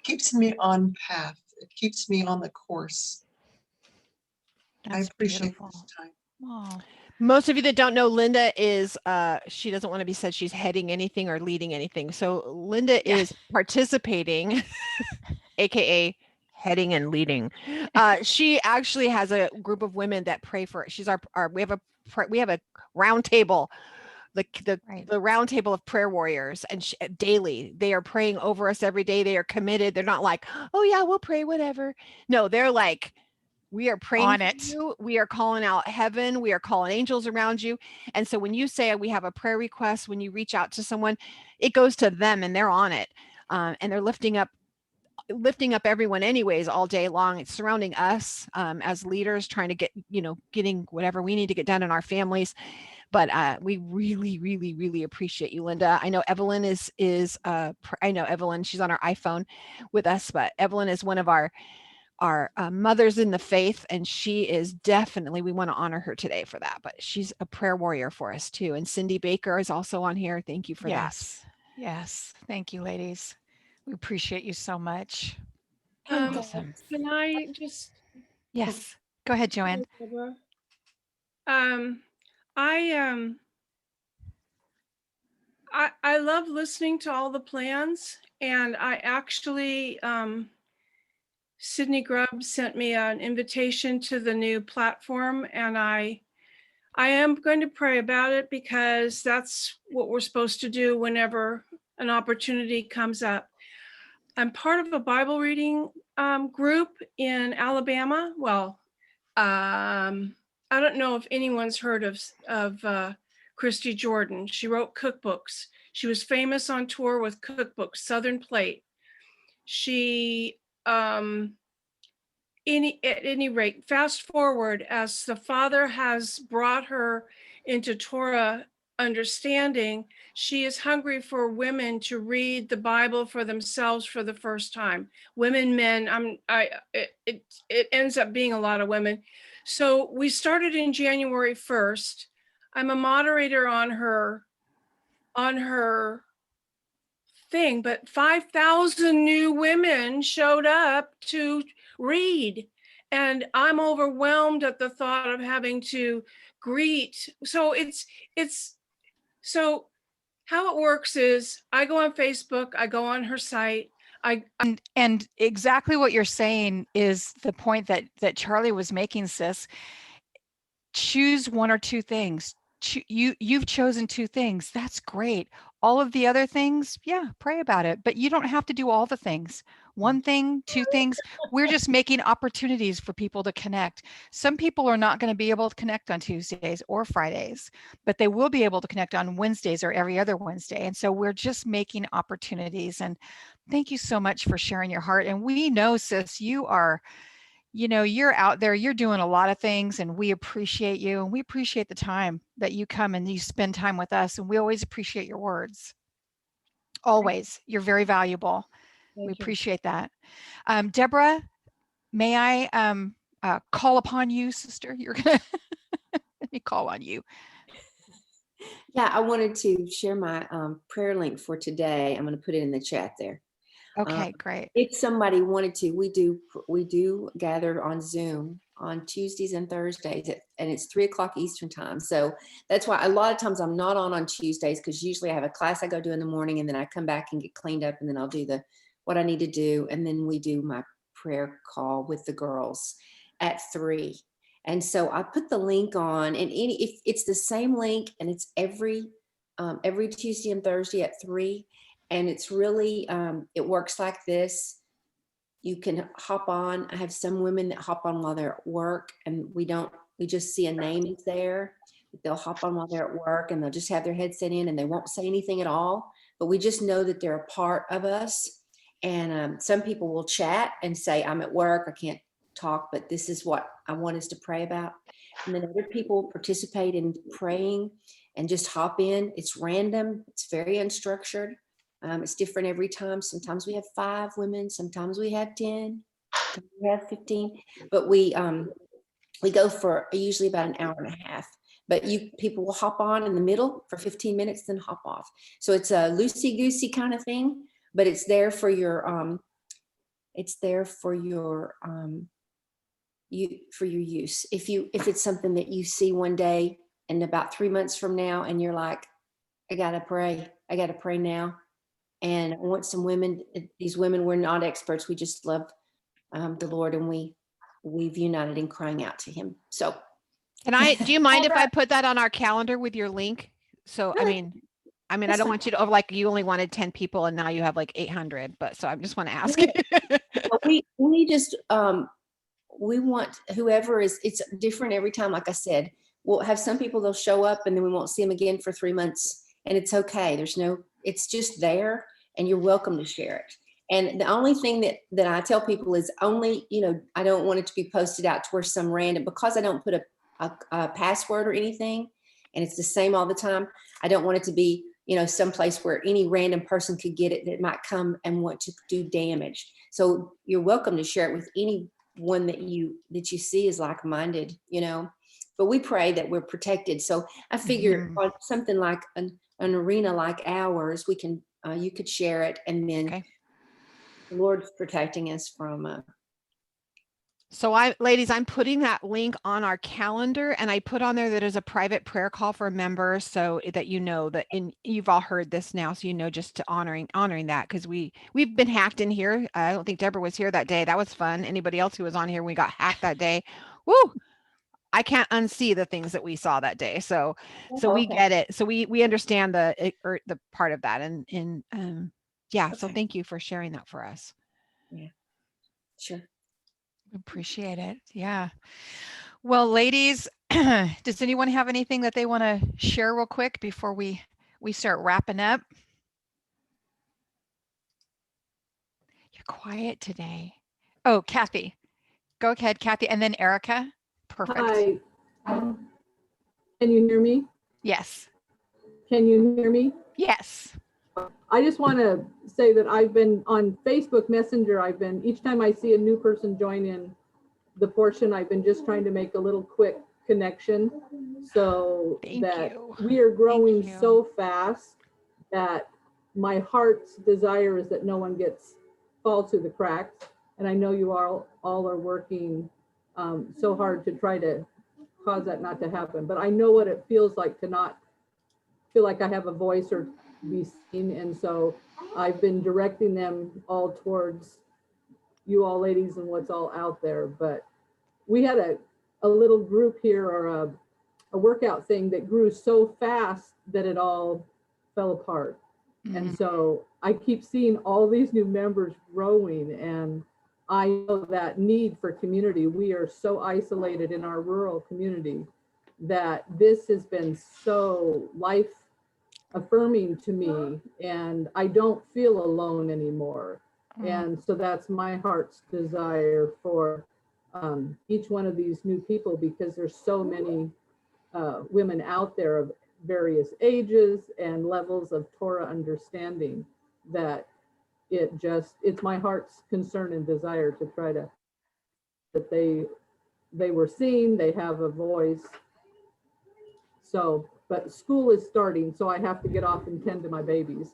keeps me on path. It keeps me on the course. I appreciate this time. Oh. Most of you that don't know, Linda is, she doesn't want to be said she's heading anything or leading anything. So Linda is participating, AKA heading and leading. She actually has a group of women that pray for it. She's we have a round table, the round table of prayer warriors, and daily they are praying over us every day. They are committed. They're not like, oh yeah, we'll pray, whatever. No, they're like, we are praying on it. You. We are calling out heaven. We are calling angels around you. And so when you say we have a prayer request, when you reach out to someone, it goes to them and they're on it. And they're lifting up everyone anyways all day long. It's surrounding us as leaders, trying to getting whatever we need to get done in our families. But we really, really, really appreciate you, Linda. I know Evelyn I know Evelyn, she's on her iPhone with us, but Evelyn is one of our mothers in the faith, and she is definitely, we want to honor her today for that, but she's a prayer warrior for us too. And Cindy Baker is also on here. Thank you for that. Yes. Thank you, ladies. We appreciate you so much. Awesome. Can I just? Yes. Go ahead, Joanne. I love listening to all the plans, and I actually, Sydney Grubb sent me an invitation to the new platform, and I am going to pray about it because that's what we're supposed to do whenever an opportunity comes up. I'm part of a Bible reading group in Alabama. Well, I don't know if anyone's heard of Christy Jordan. She wrote cookbooks. She was famous on tour with cookbooks, Southern Plate. She, at any rate, fast forward, as the Father has brought her into Torah understanding, she is hungry for women to read the Bible for themselves for the first time. Women, men, it ends up being a lot of women. So we started in January 1st. I'm a moderator on her thing, but 5,000 new women showed up to read. And I'm overwhelmed at the thought of having to greet. So so how it works is I go on Facebook, I go on her site. And exactly what you're saying is the point that Charli was making, sis. Choose one or two things. You've chosen two things. That's great. All of the other things, yeah, pray about it. But you don't have to do all the things. One thing, two things. We're just making opportunities for people to connect. Some people are not going to be able to connect on Tuesdays or Fridays, but they will be able to connect on Wednesdays or every other Wednesday. And so we're just making opportunities. And thank you so much for sharing your heart. And we know, sis, you're out there, you're doing a lot of things, and we appreciate you. And we appreciate the time that you come and you spend time with us. And we always appreciate your words. Always. You're very valuable. We appreciate that. Deborah, may I call upon you, sister? You're gonna let me call on you. Yeah, I wanted to share my prayer link for today. I'm going to put it in the chat there. Okay, great. If somebody wanted to, we do gather on Zoom on Tuesdays and Thursdays, and it's 3:00 Eastern time. So that's why a lot of times I'm not on Tuesdays, because usually I have a class I go do in the morning, and then I come back and get cleaned up, and then I'll do what I need to do, and then we do my prayer call with the girls at 3. And so I put the link on, and if it's the same link, and it's every Tuesday and Thursday at 3. And it's really, it works like this. You can hop on. I have some women that hop on while they're at work, and we just see a name is there. They'll hop on while they're at work, and they'll just have their headset in, and they won't say anything at all, but we just know that they're a part of us. And some people will chat and say, I'm at work, I can't talk, but this is what I want us to pray about. And then other people participate in praying and just hop in. It's random. It's very unstructured. It's different every time. Sometimes we have 5 women, sometimes we have 10, sometimes we have 15, but we go for usually about an hour and a half. But people will hop on in the middle for 15 minutes, then hop off. So it's a loosey-goosey kind of thing, but it's there for your use. If it's something that you see one day and about 3 months from now, and you're like, I gotta pray now. And I want some women, these women, we're not experts. We just love the Lord, and we've united in crying out to him. So do you mind if I put that on our calendar with your link? So, I mean, I don't want you to like, you only wanted 10 people and now you have like 800, but so I just want to ask. we just, we want whoever it's different every time. Like I said, we'll have some people, they'll show up and then we won't see them again for 3 months, and it's okay. It's just there, and you're welcome to share it. And the only thing that I tell people is only, I don't want it to be posted out to where some random, because I don't put a password or anything, and it's the same all the time. I don't want it to be, someplace where any random person could get it that might come and want to do damage. So you're welcome to share it with anyone that you see is like-minded, but we pray that we're protected. So I figure on something like an arena like ours, we can, you could share it, and then the Lord's protecting us from. So ladies, I'm putting that link on our calendar, and I put on there that there's a private prayer call for members, so that you've all heard this now, so just to honoring that, because we've been hacked in here. I don't think Deborah was here that day. That was fun. Anybody else who was on here, we got hacked that day. Woo! I can't unsee the things that we saw that day. So we get it. So we understand the part of that, and yeah. So thank you for sharing that for us. Yeah, sure. Appreciate it. Yeah. Well, ladies, does anyone have anything that they want to share real quick before we start wrapping up? You're quiet today. Oh, Kathy. Go ahead, Kathy, and then Erica. Perfect. Hi. Can you hear me? Yes. Can you hear me? Yes. I just want to say that I've been on Facebook Messenger. Each time I see a new person join in the portion, I've been just trying to make a little quick connection, so that we are growing so fast that my heart's desire is that no one falls through the cracks. And I know you all are working so hard to try to cause that not to happen, but I know what it feels like to not feel like I have a voice or be seen. And so I've been directing them all towards you all ladies and what's all out there. But we had a little group here, or a workout thing that grew so fast that it all fell apart. And so I keep seeing all these new members growing, and I know that need for community. We are so isolated in our rural community that this has been so life affirming to me, and I don't feel alone anymore. And so that's my heart's desire for each one of these new people, because there's so many women out there of various ages and levels of Torah understanding that it's my heart's concern and desire to try to, that they were seen, they have a voice. So, but school is starting, so I have to get off and tend to my babies.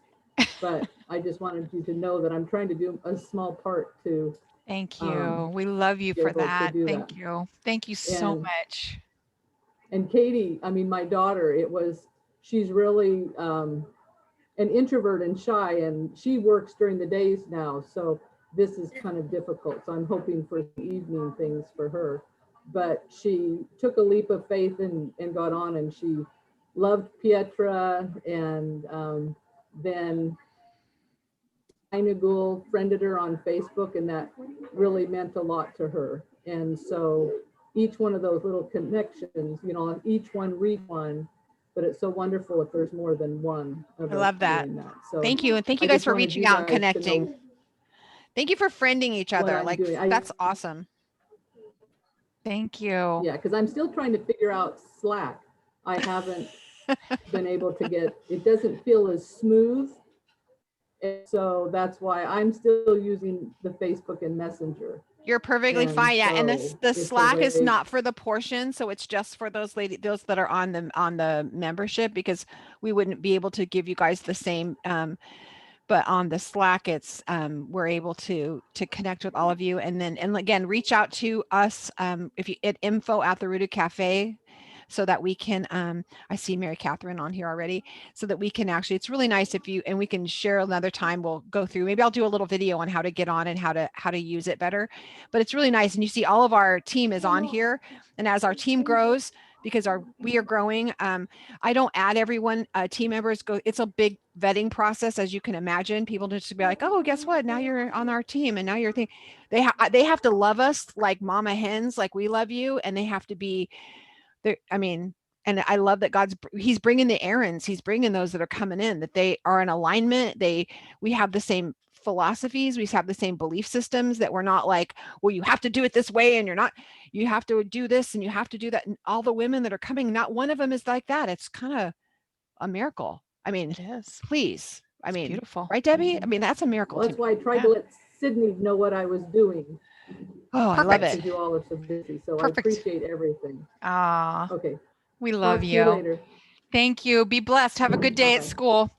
But I just wanted you to know that I'm trying to do a small part to. Thank you. We love you for that. Thank that. you. Thank you so much. And Katie, I mean, my daughter, she's really an introvert and shy, and she works during the days now. So this is kind of difficult. So I'm hoping for evening things for her. But she took a leap of faith and got on, and she loved Pietra, and then Inagul friended her on Facebook, and that really meant a lot to her. And so each one of those little connections, you know, each one read one, but it's so wonderful if there's more than one. I love that. So thank you. And thank you guys for reaching out and connecting. Thank you for friending each other. Like, that's awesome. Thank you. Yeah, because I'm still trying to figure out Slack. I haven't been able to it doesn't feel as smooth. And so that's why I'm still using the Facebook and Messenger. You're perfectly fine. Yeah. And the Slack is not for the portion. So it's just for those those that are on the membership, because we wouldn't be able to give you guys the same, but on the Slack, it's we're able to connect with all of you. And again, reach out to us if you at info@the Cafe, so that we can, I see Mary Catherine on here already, so that we can actually, it's really nice if and we can share another time, we'll go through, maybe I'll do a little video on how to get on and how to use it better, but it's really nice. And you see all of our team is on here. And as our team grows, because we are growing, I don't add everyone, team members go, it's a big vetting process, as you can imagine. People just be like, oh, guess what? Now you're on our team, and now you're they have to love us like mama hens, like we love you, and they have to be there. I mean, and I love that he's bringing the errands, he's bringing those that are coming in, that they are in alignment. We have the same philosophies, we have the same belief systems, that we're not like, well, you have to do it this way, and you have to do this and you have to do that. And all the women that are coming, not one of them is like that. It's kind of a miracle. I mean, it is. Please. I mean, beautiful, right, Debbie? I mean, that's a miracle. Well, that's why I tried to let Sydney know what I was doing. Oh, I love it. You all are so busy, so I appreciate everything. Okay. We love you. Later. Thank you. Be blessed. Have a good day at school.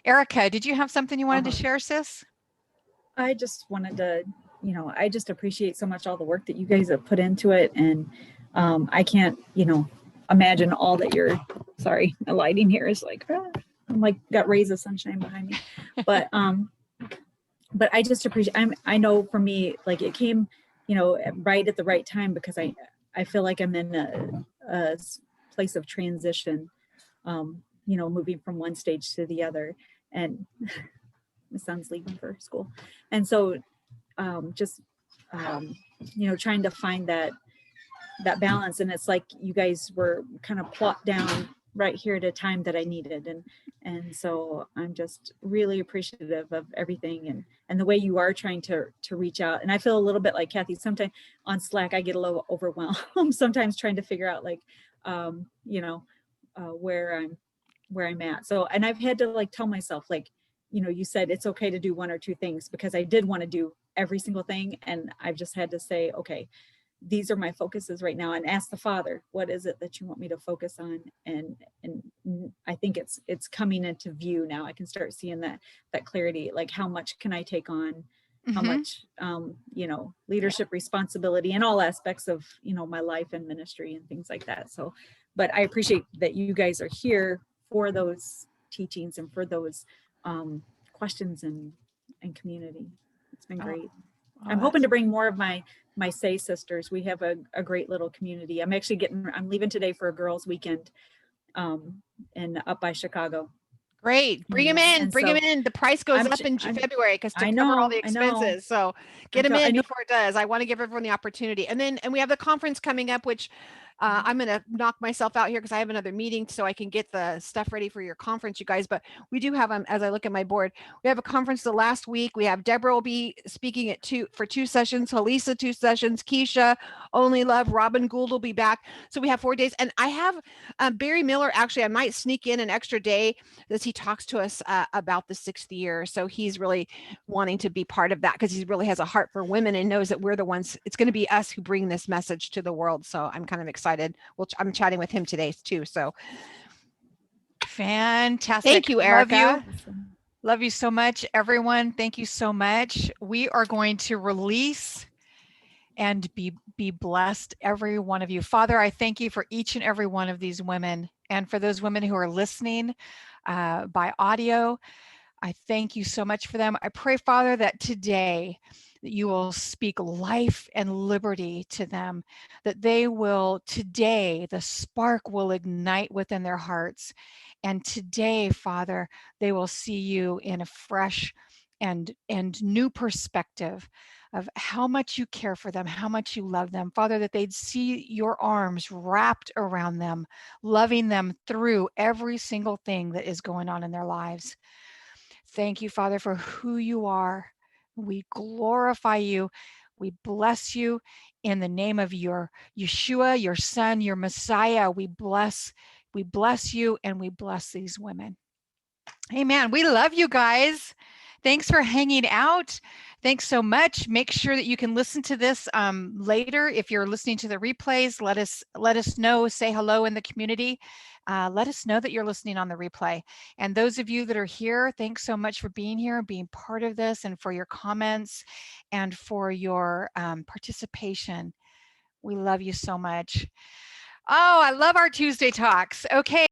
Erica, did you have something you wanted to share, sis? I just wanted to, I just appreciate so much all the work that you guys have put into it. And I can't, imagine all that sorry, the lighting here is like, I'm like, got rays of sunshine behind me. But I just appreciate, I know for me, like it came, right at the right time, because I feel like I'm in a place of transition, moving from one stage to the other. And my son's leaving for school. And so trying to find that balance. And it's like you guys were kind of plopped down right here at a time that I needed. And so I'm just really appreciative of everything and the way you are trying to reach out. And I feel a little bit like Kathy, sometimes on Slack, I get a little overwhelmed, sometimes trying to figure out like, where I'm at. So, and I've had to like tell myself, like, you said it's okay to do one or two things, because I did want to do every single thing. And I've just had to say, okay, these are my focuses right now, and ask the Father, what is it that you want me to focus on? And I think it's coming into view now. I can start seeing that clarity, like how much can I take on, how much, leadership responsibility in all aspects of, my life and ministry and things like that. So, but I appreciate that you guys are here for those teachings and for those questions and community. It's been great. I'm hoping to bring more of my Say sisters. We have a great little community. I'm leaving today for a girls' weekend up by Chicago. Great. Bring them in. Bring them in. The price goes up in February because to cover all the expenses. So get them in before it does. I want to give everyone the opportunity. And we have the conference coming up, which I'm going to knock myself out here because I have another meeting so I can get the stuff ready for your conference, you guys. But we do have, as I look at my board, we have a conference the last week. We have Deborah will be speaking for 2 sessions, Halisa 2 sessions, Keisha, Only Love, Robin Gould will be back. So we have 4 days. And I have Barry Miller, actually, I might sneak in an extra day as he talks to us about the 6th year. So he's really wanting to be part of that because he really has a heart for women and knows that we're the ones, it's going to be us who bring this message to the world. So I'm kind of excited. Well, I'm chatting with him today too. So fantastic. Thank you, Erica. Love you so much, everyone. Thank you so much. We are going to release and be blessed, every one of you. Father, I thank you for each and every one of these women, and for those women who are listening by audio. I thank you so much for them. I pray, Father, that today that you will speak life and liberty to them, that they will today, the spark will ignite within their hearts. And today, Father, they will see you in a fresh and new perspective of how much you care for them, how much you love them. Father, that they'd see your arms wrapped around them, loving them through every single thing that is going on in their lives. Thank you, Father, for who you are. We glorify you. We bless you in the name of your Yeshua, your son, your Messiah. We bless you, and we bless these women. Amen. We love you guys. Thanks for hanging out. Thanks so much. Make sure that you can listen to this later. If you're listening to the replays, let us know. Say hello in the community. Let us know that you're listening on the replay. And those of you that are here, thanks so much for being here and being part of this, and for your comments and for your participation. We love you so much. Oh, I love our Tuesday talks. Okay.